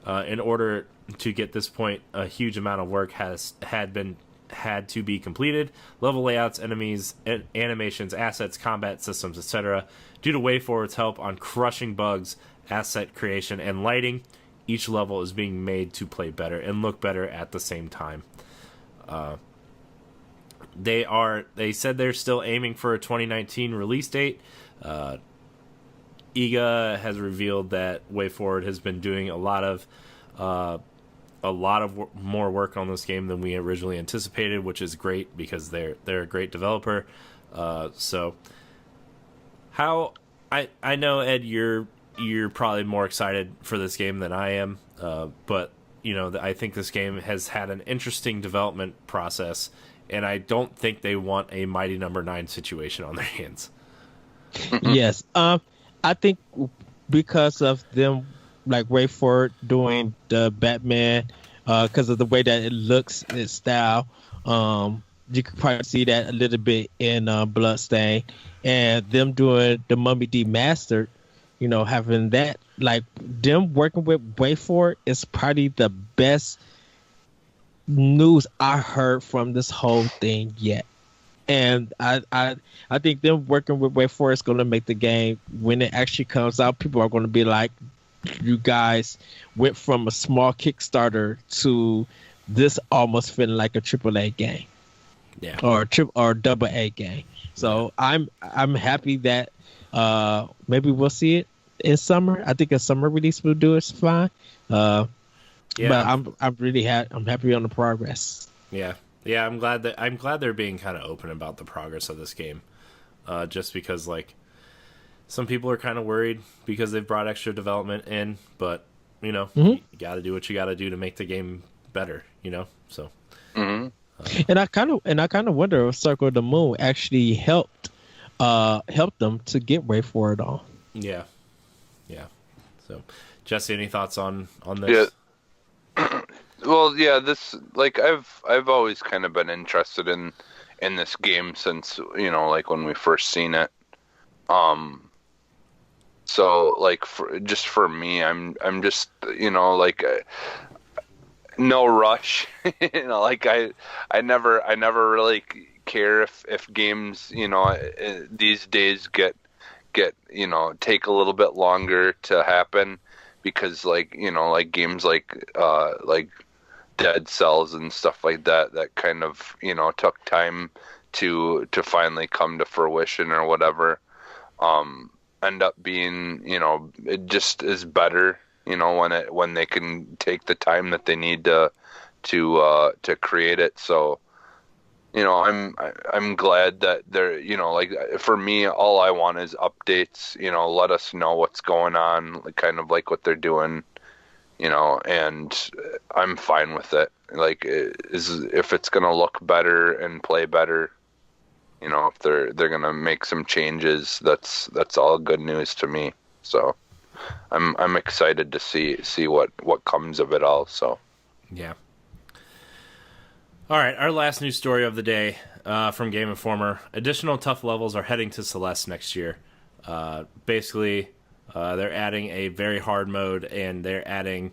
In order to get this point, a huge amount of work had to be completed. Level layouts, enemies, animations, assets, combat systems, etc. Due to WayForward's help on crushing bugs, asset creation, and lighting, each level is being made to play better and look better at the same time. They said they're still aiming for a 2019 release date. IGA has revealed that WayForward has been doing a lot of more work on this game than we originally anticipated, which is great because they're a great developer. So, how I know, Ed, you're probably more excited for this game than I am, but I think this game has had an interesting development process, and I don't think they want a Mighty Number 9 situation on their hands. Yes. I think because of them, like WayForward doing the Batman, because of the way that it looks, its style, you could probably see that a little bit in Bloodstain, and them doing the Mummy Demastered, having that, like, them working with WayForward is probably the best news I heard from this whole thing yet. And I think them working with WayForward is going to make the game, when it actually comes out, people are going to be like, you guys went from a small Kickstarter to this almost feeling like a AAA game, or double A game. So I'm happy that maybe we'll see it in summer. I think a summer release will do it fine. But I'm really I'm happy on the progress. Yeah, I'm glad they're being kind of open about the progress of this game, just because, like, some people are kind of worried because they've brought extra development in, but you got to do what you got to do to make the game better, So, and I kind of wonder if Circle of the Moon actually helped them to get WayForward on. Yeah. So, Jesse, any thoughts on this? Yeah. Well, yeah, this, like, I've always kind of been interested in this game since, like, when we first seen it. So, like, for me, I'm just, like, no rush. Like, I never really care if games, these days get take a little bit longer to happen, because, like, like games like Dead Cells and stuff like that kind of, took time to finally come to fruition or whatever, end up being, it just is better, when they can take the time that they need to create it. So I'm glad that they're, like for me, all I want is updates. Let us know what's going on, like, kind of like what they're doing. And I'm fine with it. Like, if it's gonna look better and play better, if they're gonna make some changes, that's all good news to me. So I'm excited to see what comes of it all. So yeah. All right, our last news story of the day from Game Informer. Additional tough levels are heading to Celeste next year. Basically, they're adding a very hard mode, and they're adding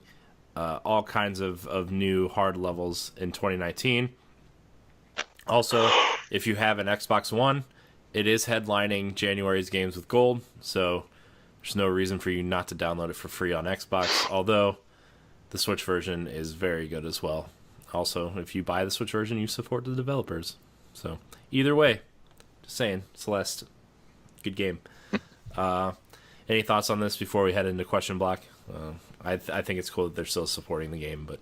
all kinds of new hard levels in 2019. Also, if you have an Xbox One, it is headlining January's games with gold, so there's no reason for you not to download it for free on Xbox, although the Switch version is very good as well. Also, if you buy the Switch version, you support the developers. So, either way, just saying, Celeste, good game. Any thoughts on this before we head into question block? I think it's cool that they're still supporting the game, but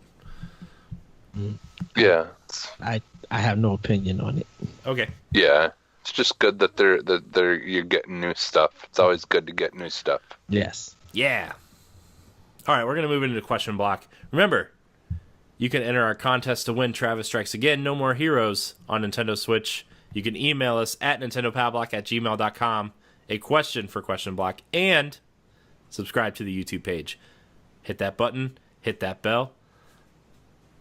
yeah, I have no opinion on it. okay. Yeah, it's just good that you're getting new stuff. It's always good to get new stuff. Yes. Yeah. All right, we're gonna move into question block. Remember, you can enter our contest to win Travis Strikes Again, No More Heroes on Nintendo Switch. You can email us at nintendopowblock@gmail.com, a question for Question Block, and subscribe to the YouTube page. Hit that button, hit that bell,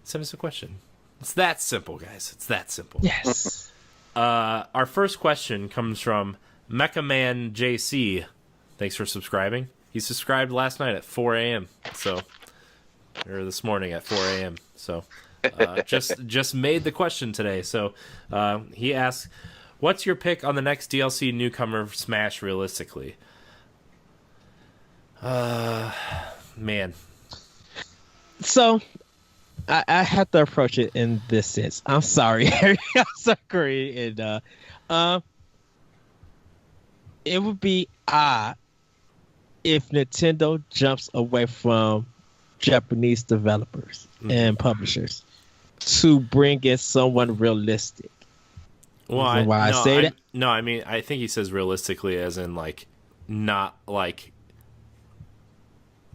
send us a question. It's that simple, guys. It's that simple. Yes. Our first question comes from Mecha Man JC. Thanks for subscribing. He subscribed last night at 4 a.m., or this morning at 4 a.m. So just made the question today. So he asks, what's your pick on the next DLC newcomer of Smash realistically? Man. So I have to approach it in this sense. I'm sorry. I'm sorry. And it would be odd if Nintendo jumps away from Japanese developers and publishers to bring in someone realistic. Well, I think he says realistically as in like not like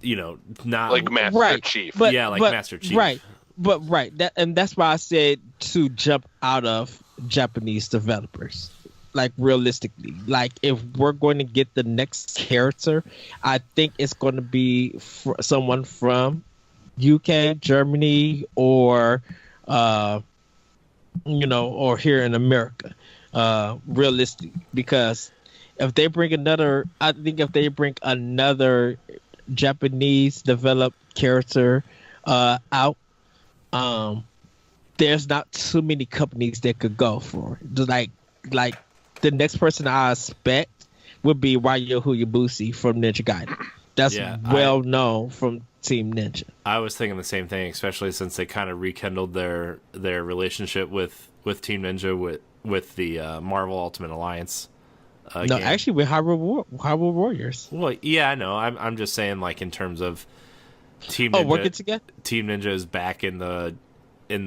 not like Master Chief. But, Master Chief. Right. But that's why I said to jump out of Japanese developers. Like realistically, like if we're going to get the next character, I think it's going to be someone from UK, Germany, or or here in America. Realistic, because if they bring another Japanese developed character out, there's not too many companies that could go for it. Like the next person I expect would be Ryo Hayabusa from Ninja Gaiden. That's well known from Team Ninja. I was thinking the same thing, especially since they kind of rekindled their relationship with Team Ninja with the Marvel Ultimate Alliance. No, actually with Hyrule Warriors. Well, yeah, I know. I'm just saying, like in terms of Team Ninja. Working together. Team Ninja is back in the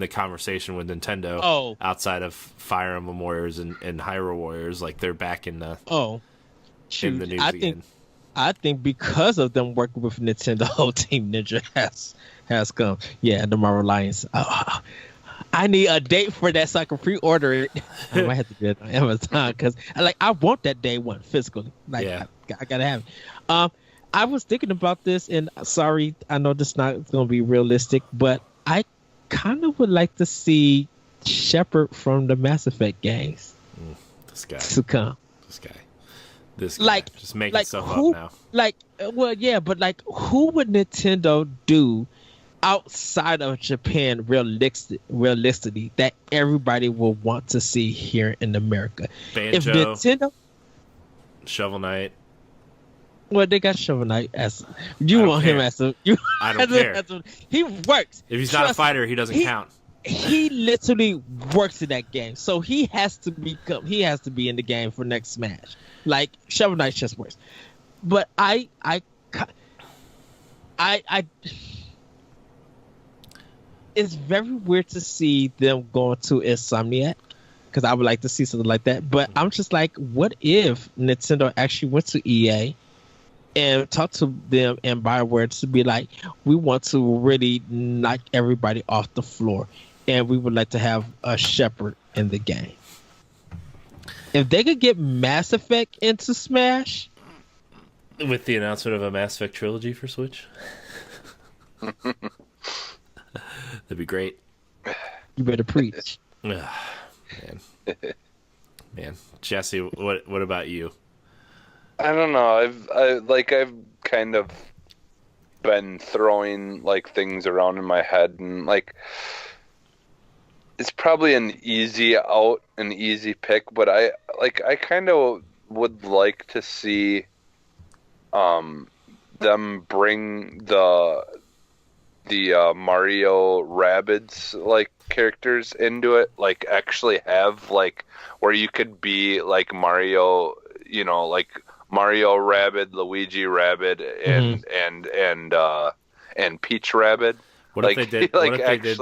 conversation with Nintendo outside of Fire Emblem Warriors and Hyrule Warriors. Like they're back in the in the news again. I think because of them working with Nintendo, Team Ninja has come. Yeah, the Marvel Alliance. I need a date for that so I can pre-order it. I might have to get it on Amazon because I want that day one physically. I gotta have it. I was thinking about this, and sorry, I know this is not going to be realistic, but I kind of would like to see Shepard from the Mass Effect games. This guy. To come. This guy. Just making stuff up now. But who would Nintendo do outside of Japan realistically that everybody will want to see here in America? Banjo. If Nintendo. Shovel Knight. Well, they got Shovel Knight as you want him as a. I don't care. He works. If he's not a fighter, he doesn't count. He literally works in that game, so he has to be in the game for next Smash. Like Shovel Knight just works, but I it's very weird to see them going to Insomniac because I would like to see something like that. But I'm just like, what if Nintendo actually went to EA and talked to them and BioWare to be like, we want to really knock everybody off the floor, and we would like to have a shepherd in the game. If they could get Mass Effect into Smash, with the announcement of a Mass Effect trilogy for Switch, that'd be great. you better preach. Man, Jesse, what about you? I don't know. I've kind of been throwing like things around in my head, and like it's probably an easy out, an easy pick, but I kind of would like to see them bring the Mario Rabbids like characters into it, like actually have like where you could be like Mario, you know, like Mario Rabbid, Luigi Rabbid, and Peach Rabbid. What if they did? Like, what if they did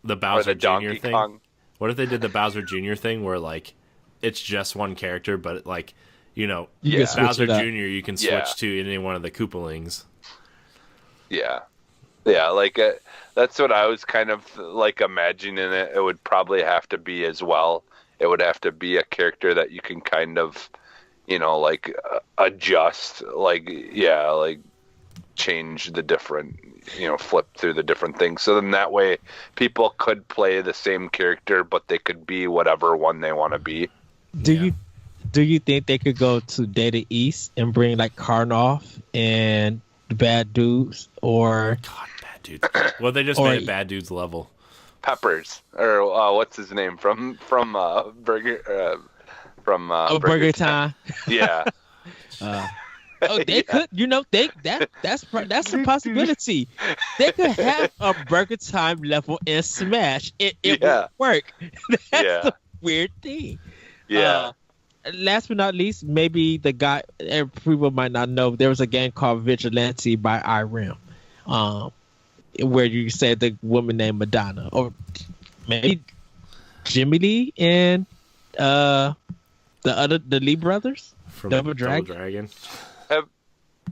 the Bowser Jr. thing? Kong. What if they did the Bowser Jr. thing where like it's just one character, but like, you know, Bowser Jr. you can switch to any one of the Koopalings. Yeah, like that's what I was kind of like imagining it. It would probably have to be as well. It would have to be a character that you can kind of, you know, like adjust, like change the different, you know, flip through the different things. So then that way people could play the same character, but they could be whatever one they want to be. Do you think they could go to Data East and bring like Karnoff and the Bad Dudes, or God, Bad Dudes? Well, they just made it Bad Dudes level. Peppers, or what's his name from Burger Burger Time? Yeah. They could, you know, that's a possibility. They could have a Burger Time level in Smash. It would work. That's the weird thing. Yeah. Last but not least, maybe the guy people might not know, there was a game called Vigilante by IREM, where you said the woman named Madonna, or maybe Jimmy Lee and the Lee brothers from Double Dragon.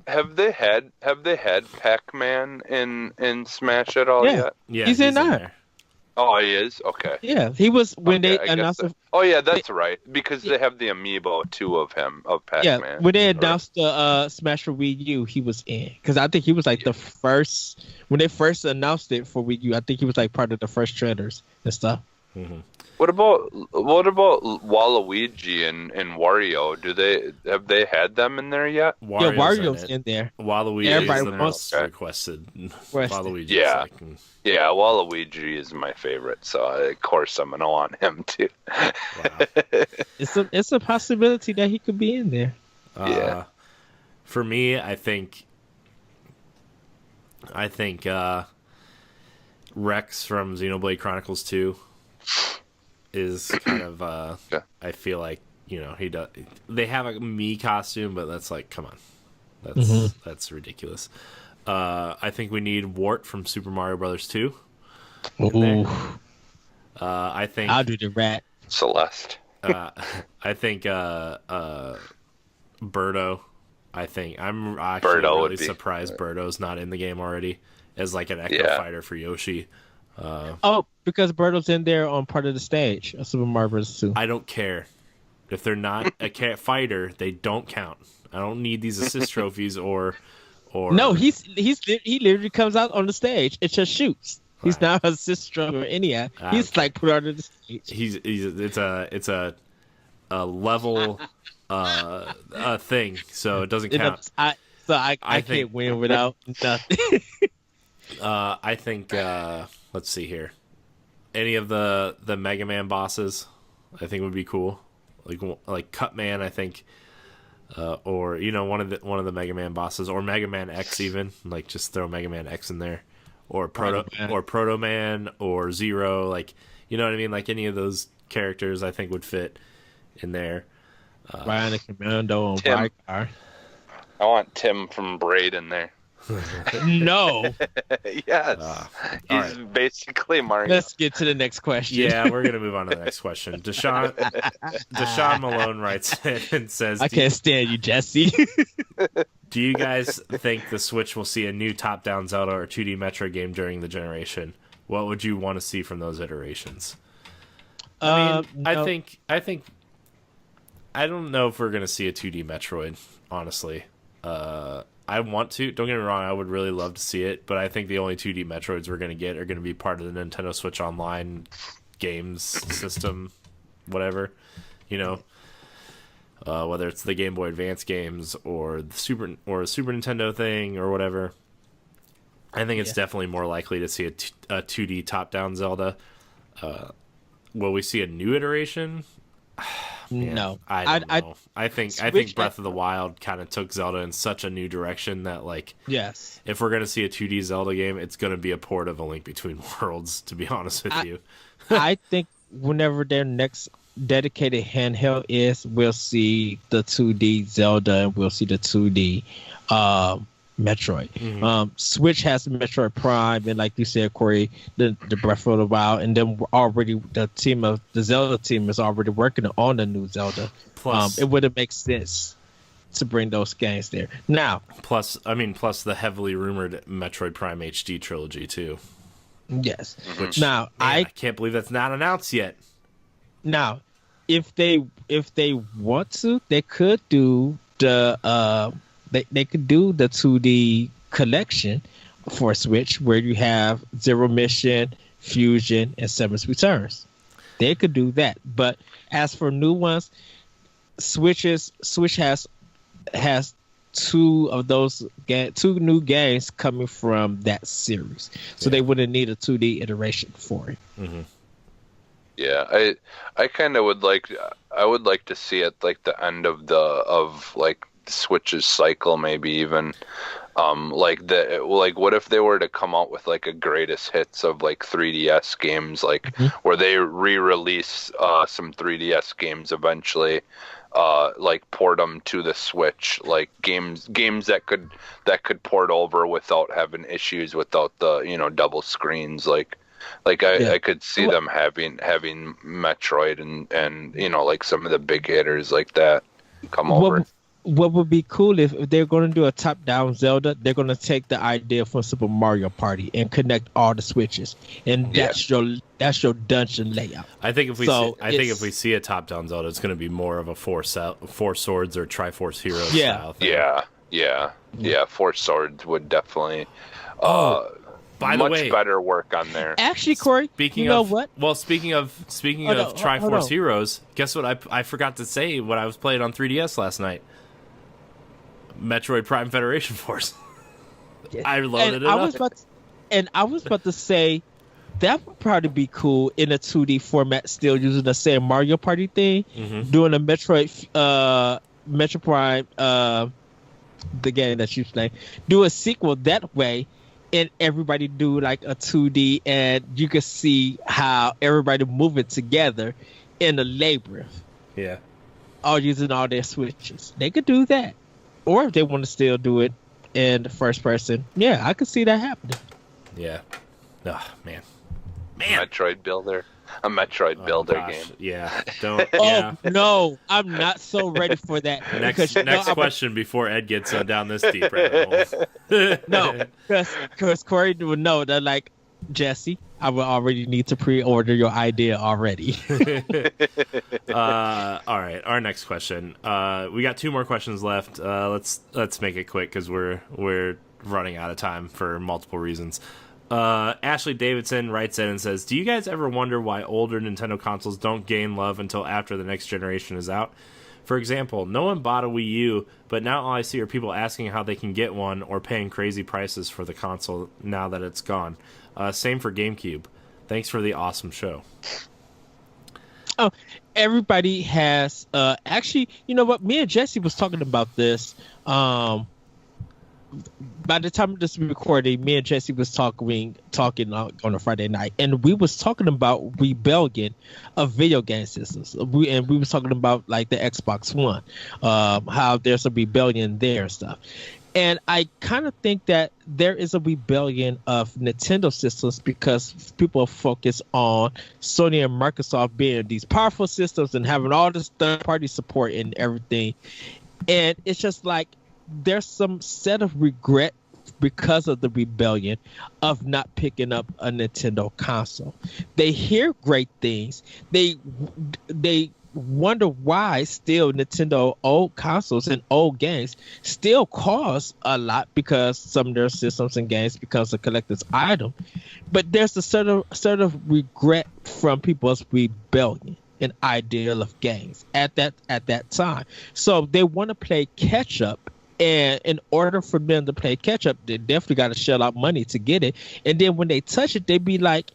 Have they had Pac-Man in Smash at all yet? Yeah, he's in there. Oh, he is? Okay. Yeah, he was when they announced. Oh yeah, that's right. Because they have the amiibo too of Pac-Man. Yeah, when they announced the Smash for Wii U, he was in, because I think he was like the first when they first announced it for Wii U. I think he was like part of the first trailers and stuff. Mm-hmm. What about Waluigi and Wario? Have they had them in there yet? Wario's in there. Waluigi is the most requested. Waluigi, yeah. Yeah, Waluigi is my favorite, so of course I'm gonna want him too. Wow. It's a possibility that he could be in there. Yeah. For me, I think Rex from Xenoblade Chronicles 2 is kind of I feel like, you know, he does. They have a Mii costume, but that's like, come on, that's ridiculous. I think we need Wart from Super Mario Brothers 2. Ooh. I think I'll do the rat. Celeste. I think Birdo. I'm actually really surprised Birdo's not in the game already as like an Echo Fighter for Yoshi. Because Birdo's in there on part of the stage of Super Mario Bros. 2. I don't care. If they're not a fighter, they don't count. I don't need these assist trophies or. No, he literally comes out on the stage. It just shoots. He's not an assist trophy or any. He's like put on the stage. It's a level thing, so it doesn't count. I can't win without nothing. I think let's see here. Any of the Mega Man bosses, I think would be cool. Like Cutman, I think, or you know, one of the Mega Man bosses, or Mega Man X even. Like just throw Mega Man X in there, or Proto Man, or Zero. Like, you know what I mean? Like any of those characters, I think would fit in there. Bionic Commando on Tim. Vicar. I want Tim from Braid in there. No. Yes. all He's right. basically Mario. Let's get to the next question. Yeah, we're gonna move on to the next question. Deshaun Malone writes in and says, I can't stand you, Jesse. do you guys think the Switch will see a new top-down Zelda or 2D Metro game during the generation? What would you want to see from those iterations? I mean, no. I think I don't know if we're gonna see a 2D Metroid, honestly. I want to. Don't get me wrong. I would really love to see it, but I think the only 2D Metroids we're gonna get are gonna be part of the Nintendo Switch Online games system, whatever. You know, whether it's the Game Boy Advance games or the Super Nintendo thing or whatever. I think it's definitely more likely to see a 2D top-down Zelda. Will we see a new iteration? Man, No. I don't know. I think Breath of the Wild kind of took Zelda in such a new direction that, like, Yes. if we're gonna see a 2D Zelda game, it's gonna be a port of A Link Between Worlds. To be honest with you, I think whenever their next dedicated handheld is, we'll see the 2D Zelda and we'll see the 2D Metroid. Switch has the Metroid Prime, and like you said, Corey, the Breath of the Wild, and then the Zelda team is already working on the new Zelda. Plus, it would have made sense to bring those games there. Now, plus the heavily rumored Metroid Prime HD trilogy too. yes. Which, Now, I can't believe that's not announced yet. Now, if they want to, they could do the they could do the 2D collection for Switch, where you have Zero Mission, Fusion, and Seven's Returns. They could do that. But as for new ones, Switch has two new games coming from that series, so they wouldn't need a 2D iteration for it. Mm-hmm. Yeah, I kind of would like to see it like the end of like Switch's cycle, maybe even what if they were to come out with like a greatest hits of like 3DS games, like where they re-release some 3DS games eventually, like port them to the Switch, like games that could port over without having issues, without the double screens, I could see them having Metroid and like some of the big hitters like that come over. What would be cool if they're going to do a top-down Zelda, they're going to take the idea from Super Mario Party and connect all the Switches, and that's your dungeon layout. I think if we see a top-down Zelda, it's going to be more of a Four Swords or Triforce Heroes style thing. Yeah. Four Swords would definitely. By the way, much better work on there. Actually, Corey, speaking of Triforce Heroes, guess what? I forgot to say what I was playing on 3DS last night. Metroid Prime Federation Force. I loaded it up. I was about to say that would probably be cool in a 2D format, still using the same Mario Party thing, doing a Metroid Prime, the game that you play, do a sequel that way, and everybody do like a 2D, and you can see how everybody moving together in a labyrinth. Yeah. All using all their switches. They could do that. Or if they want to still do it in the first person, yeah, I could see that happening. Yeah. Oh, man. Metroid Builder. A Metroid Builder game. Yeah. Don't. No, I'm not so ready for that. Next question before Ed gets down this deep rabbit hole. No, because Corey would know that, like, Jesse, I would already need to pre-order your idea already. All right, our next question. We got 2 more questions left. Let's make it quick because we're running out of time for multiple reasons. Ashley Davidson writes in and says, do you guys ever wonder why older Nintendo consoles don't gain love until after the next generation is out? For example, no one bought a Wii U, but now all I see are people asking how they can get one or paying crazy prices for the console now that it's gone. Same for GameCube. Thanks for the awesome show. Oh, everybody has actually, you know what? Me and Jesse was talking about this. By the time of this recording, me and Jesse was talking on a Friday night, and we was talking about rebellion of video game systems. We was talking about like the Xbox One, how there's a rebellion there and stuff. And I kind of think that there is a rebellion of Nintendo systems because people focus on Sony and Microsoft being these powerful systems and having all this third-party support and everything. And it's just like there's some set of regret because of the rebellion of not picking up a Nintendo console. They hear great things. They wonder why still Nintendo old consoles and old games still cost a lot because some of their systems and games becomes a collector's item. But there's a sort of regret from people's rebellion and ideal of games at that time. So they want to play catch up. And in order for them to play catch up, they definitely got to shell out money to get it. And then when they touch it, they be like,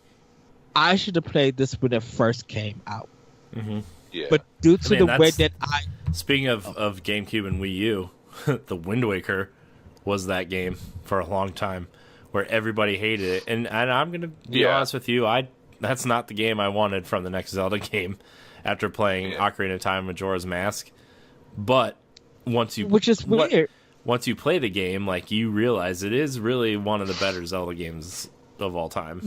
I should have played this when it first came out. Mm-hmm. Yeah. But due to the way that Speaking of GameCube and Wii U, the Wind Waker was that game for a long time where everybody hated it. And I'm going to be honest with you, that's not the game I wanted from the next Zelda game after playing Ocarina of Time Majora's Mask. But which is weird. Once you play the game, like, you realize it is really one of the better Zelda games of all time.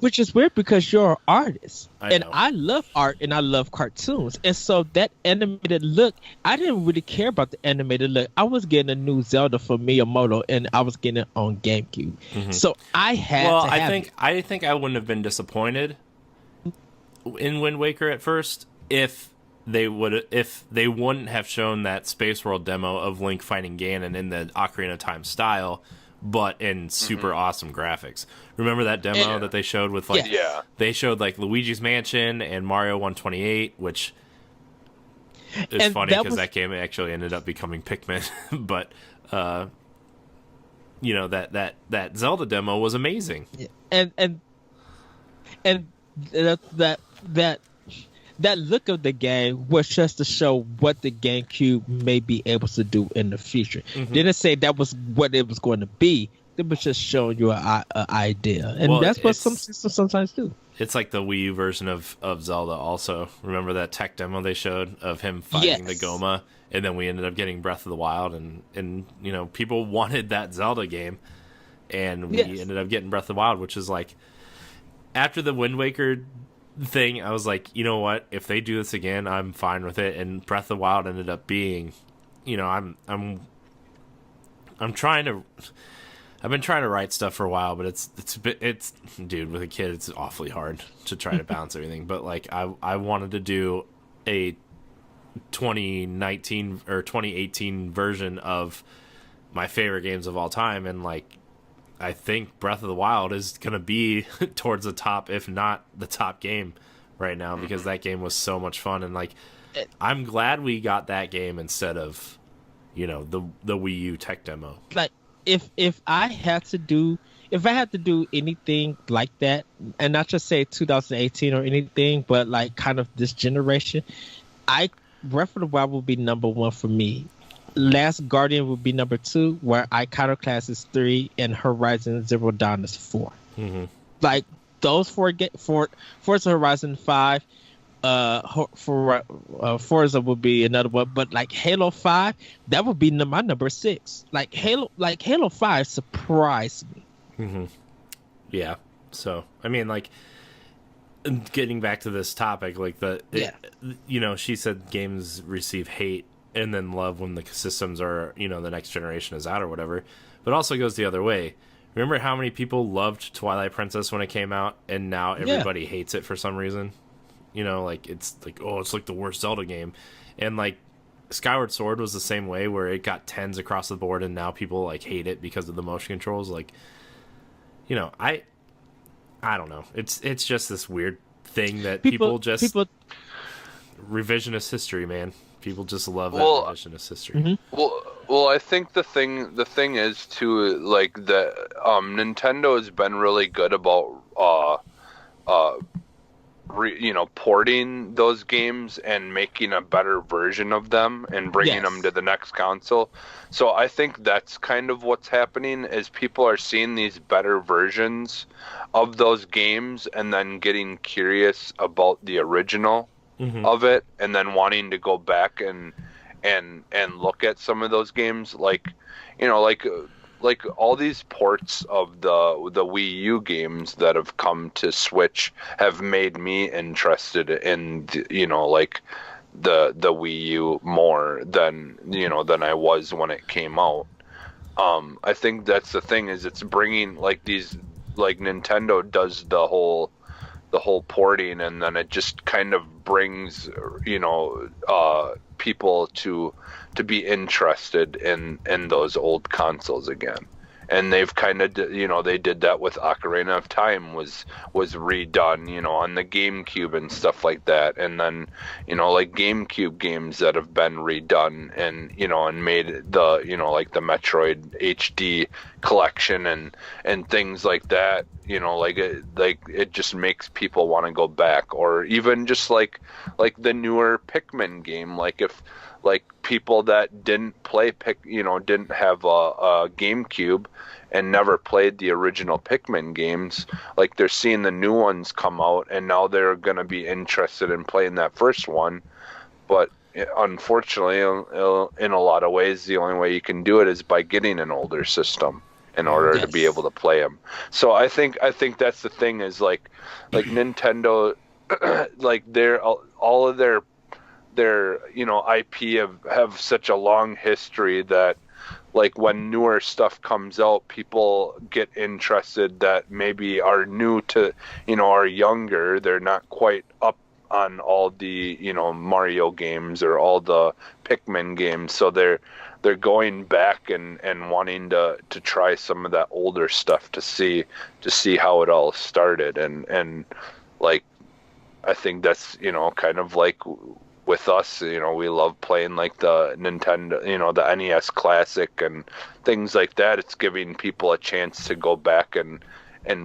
Which is weird because you're an artist. I know. I love art and I love cartoons. And so that animated look, I didn't really care about the animated look. I was getting a new Zelda for Miyamoto and I was getting it on GameCube. Mm-hmm. So I had to have it. I think I wouldn't have been disappointed in Wind Waker at first if they wouldn't have shown that Space World demo of Link fighting Ganon in the Ocarina of Time style, but in super awesome graphics. Remember that demo that they showed with they showed like Luigi's Mansion and Mario 128, which is funny because that game actually ended up becoming Pikmin. But that Zelda demo was amazing. And that look of the game was just to show what the GameCube may be able to do in the future. Mm-hmm. Didn't say that was what it was going to be. It was just showing you an idea. And that's what some systems sometimes do. It's like the Wii U version of Zelda also. Remember that tech demo they showed of him fighting the Goma? And then we ended up getting Breath of the Wild. And people wanted that Zelda game. And we ended up getting Breath of the Wild, which is like... After the Wind Waker thing, I was like, you know what? If they do this again, I'm fine with it. And Breath of the Wild ended up being, I'm trying to. I've been trying to write stuff for a while, but it's dude, with a kid, it's awfully hard to try to balance everything. But like, I wanted to do a 2019 or 2018 version of my favorite games of all time, and like, I think Breath of the Wild is going to be towards the top, if not the top game right now, because that game was so much fun. And like, I'm glad we got that game instead of, the Wii U tech demo. Like, if I had to do anything like that, and not just say 2018 or anything, but like kind of this generation, Breath of the Wild would be number one for me. Last Guardian would be number 2, where Iconoclast is 3, and Horizon Zero Dawn is 4. Mm-hmm. Like those Forza Horizon 5, Forza would be another one, but like Halo 5, that would be my number 6. Like Halo 5 surprised me. Mm-hmm. Yeah. So I mean, like, getting back to this topic, like she said games receive hate and then love when the systems are, the next generation is out or whatever. But also goes the other way. Remember how many people loved Twilight Princess when it came out, and now everybody hates it for some reason? It's like, oh, it's like the worst Zelda game. And like Skyward Sword was the same way, where it got 10s across the board, and now people like hate it because of the motion controls. Like, I don't know. It's just this weird thing that people revisionist history, man. People just love that revisionist history. Mm-hmm. Well, I think the thing is too, like, that Nintendo has been really good about porting those games and making a better version of them and bringing them to the next console. So I think that's kind of what's happening, is people are seeing these better versions of those games and then getting curious about the original of it, and then wanting to go back and and look at some of those games, like all these ports of the Wii U games that have come to Switch have made me interested in like the Wii U more than I was when it came out. I think that's the thing, is it's bringing like these, like Nintendo does the whole porting, and then it just kind of brings people to be interested in those old consoles again. And they've kind of they did that with Ocarina of Time, was redone on the GameCube and stuff like that, and then like GameCube games that have been redone and and made the like the Metroid HD collection and things like that. Like it just makes people want to go back, or even just like the newer Pikmin game. Like if people that didn't play didn't have a GameCube and never played the original Pikmin games, like they're seeing the new ones come out, and now they're going to be interested in playing that first one. But unfortunately, in a lot of ways, the only way you can do it is by getting an older system in order to be able to play them. So I think that's the thing, is like Nintendo, like all of their IP have such a long history that like when newer stuff comes out, people get interested that maybe are new to are younger. They're not quite up on all the Mario games or all the Pikmin games, so they're going back and wanting to try some of that older stuff to see how it all started, and like I think that's kind of like with us, we love playing like the Nintendo, the NES Classic and things like that. It's giving people a chance to go back and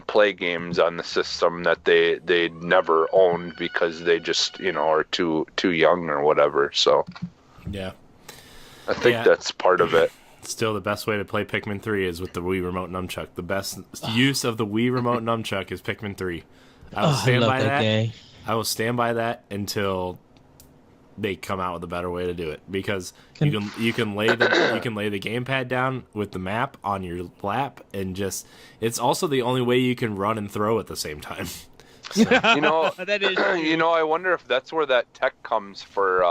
play games on the system that they never owned because they just are too young or whatever. So yeah, I think that's part of it. Still, the best way to play Pikmin 3 is with the Wii Remote Nunchuck. The best use of the Wii Remote Nunchuck is Pikmin 3. I will stand by that. Game. I will stand by that until they come out with a better way to do it, because you can lay the gamepad down with the map on your lap, and just it's also the only way you can run and throw at the same time. So. That is I wonder if that's where that tech comes for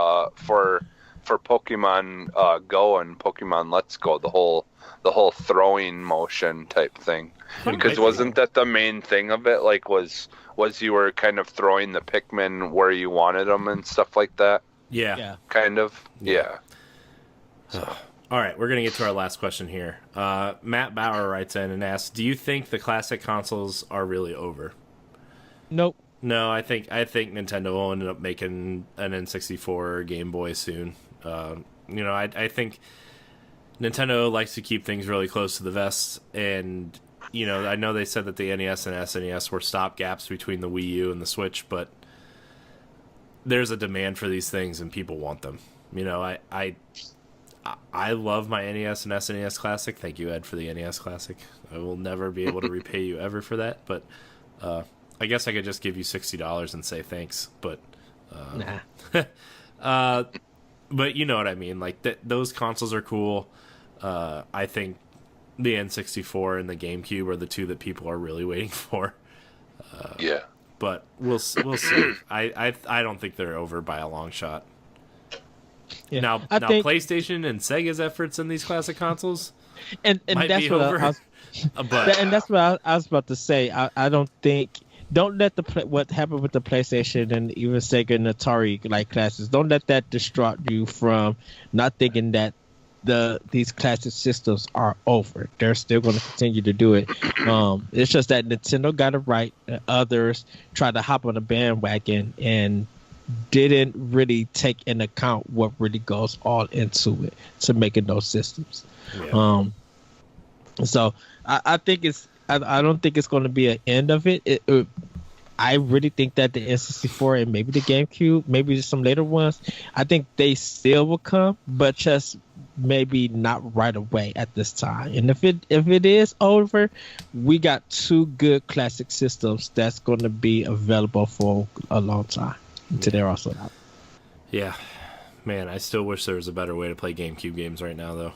Pokemon Go and Pokemon Let's Go, the whole throwing motion type thing, because wasn't that the main thing of it? Like was you were kind of throwing the Pikmin where you wanted them and stuff like that. Yeah. Kind of. Yeah. So. All right, we're going to get to our last question here. Matt Bauer writes in and asks, do you think the classic consoles are really over? Nope. No, I think Nintendo will end up making an N64 or Game Boy soon. I think Nintendo likes to keep things really close to the vest, and I know they said that the NES and SNES were stopgaps between the Wii U and the Switch, but there's a demand for these things and people want them. I love my NES and SNES Classic. Thank you, Ed, for the NES Classic. I will never be able to repay you ever for that, but I guess I could just give you $60 and say thanks. But nah. But you know what I mean. Like those consoles are cool. I think the N64 and the GameCube are the two that people are really waiting for. Yeah. But we'll see. I don't think they're over by a long shot. Yeah. Now PlayStation and Sega's efforts in these classic consoles and might that's be what over. That's what I was about to say. I don't let what happened with the PlayStation and even Sega and Atari like classes. Don't let that distract you from not thinking that these classic systems are over. They're still going to continue to do it. It's just that Nintendo got it right. Others tried to hop on the bandwagon and didn't really take into account what really goes all into it to making those systems. Yeah. So I think I don't think it's going to be an end of it. I really think that the N64 and maybe the GameCube, maybe some later ones, I think they still will come, but just maybe not right away at this time. And if it is over, we got two good classic systems that's going to be available for a long time until they're also out. Yeah, Man, I still wish there was a better way to play GameCube games right now, though.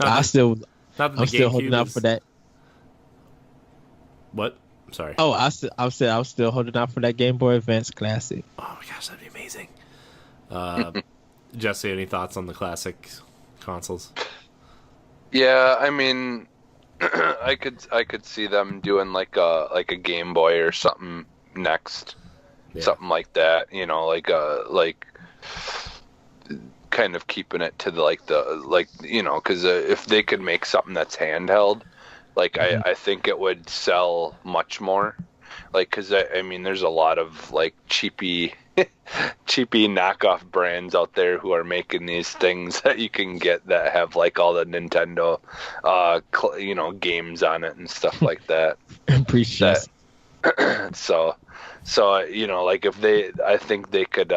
I'm still GameCube holding out for that. What? Sorry. Oh, I was still holding out for that Game Boy Advance Classic. Oh my gosh, that'd be amazing. Jesse, any thoughts on the classic consoles? Yeah, I mean, I could see them doing like a Game Boy or something next, something like that. You know, like kind of keeping it to because if they could make something that's handheld, like I think it would sell much more. Like, because I mean, there's a lot of like cheapy knockoff brands out there who are making these things that you can get that have like all the Nintendo, games on it and stuff like that. Appreciate that. So like I think they could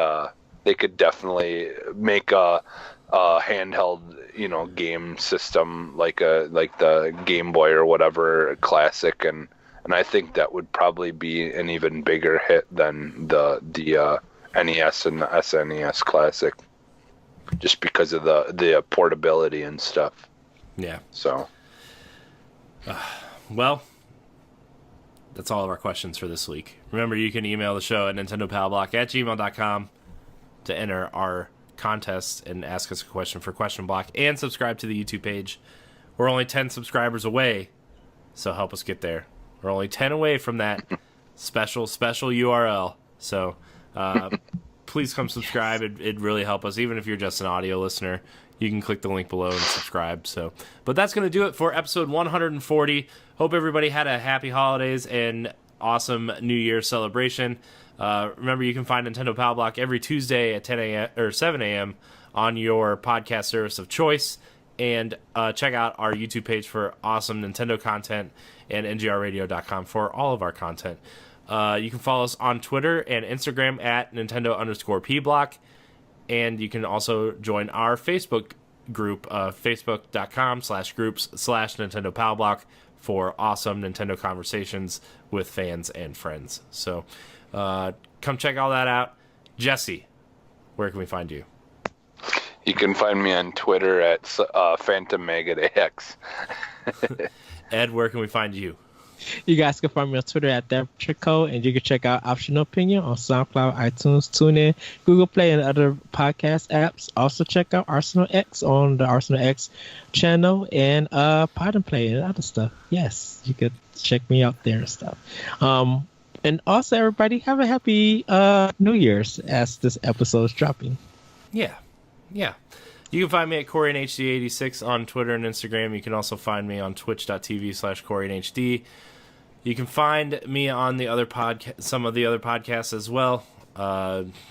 definitely make a handheld game system like the Game Boy or whatever classic, and I think that would probably be an even bigger hit than the NES and the SNES classic, just because of the portability and stuff. Yeah. So well, that's all of our questions for this week. Remember, you can email the show at nintendopowblock@gmail.com to enter our contest and ask us a question for Question Block, and subscribe to the YouTube page. We're only 10 subscribers away, so help us get there. We're only 10 away from that special URL. So please come subscribe. It'd really help us. Even if you're just an audio listener, you can click the link below and subscribe. But that's going to do it for episode 140. Hope everybody had a happy holidays and awesome New Year celebration. Remember, you can find Nintendo Pow Block every Tuesday at 10 a.m. or 7 a.m. on your podcast service of choice. And check out our YouTube page for awesome Nintendo content, and ngrradio.com for all of our content. You can follow us on Twitter and Instagram at Nintendo_P-Block. And you can also join our Facebook group, facebook.com/groups/Nintendo Pow Block, for awesome Nintendo conversations with fans and friends. So come check all that out. Jesse, where can we find you? You can find me on Twitter at PhantomMaggotyX. Ed, where can we find you? You guys can find me on Twitter at TheTrickCode, and you can check out Optional Opinion on SoundCloud, iTunes, TuneIn, Google Play, and other podcast apps. Also check out Arsenal X on the Arsenal X channel, and Pod and Play and other stuff. Yes, you could check me out there and stuff. And also, everybody, have a happy New Year's as this episode is dropping. Yeah. You can find me at CoreyandHD86 on Twitter and Instagram. You can also find me on twitch.tv/CoreyandHD. You can find me on the other some of the other podcasts as well.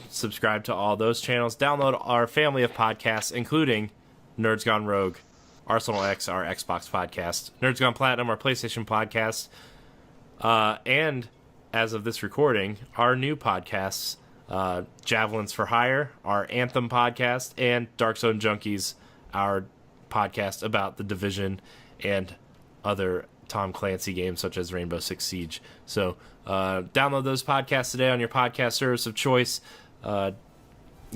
Subscribe to all those channels. Download our family of podcasts, including Nerds Gone Rogue, Arsenal X, our Xbox podcast, Nerds Gone Platinum, our PlayStation podcast, and as of this recording, our new podcasts, Javelins for Hire, our Anthem podcast, and Dark Zone Junkies, our podcast about The Division and other Tom Clancy games such as Rainbow Six Siege. So download those podcasts today on your podcast service of choice. You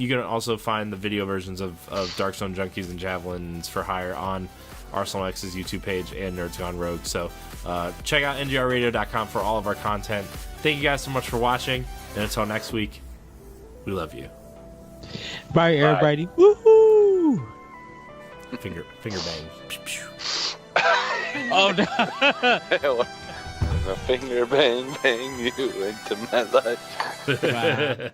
can also find the video versions of Dark Zone Junkies and Javelins for Hire on Arsenal X's YouTube page and Nerds Gone Rogue. So check out ngrradio.com for all of our content. Thank you guys so much for watching, and until next week, we love you. Bye, everybody. Woohoo! Finger bang. Oh, no. A finger bang you into my life. Wow.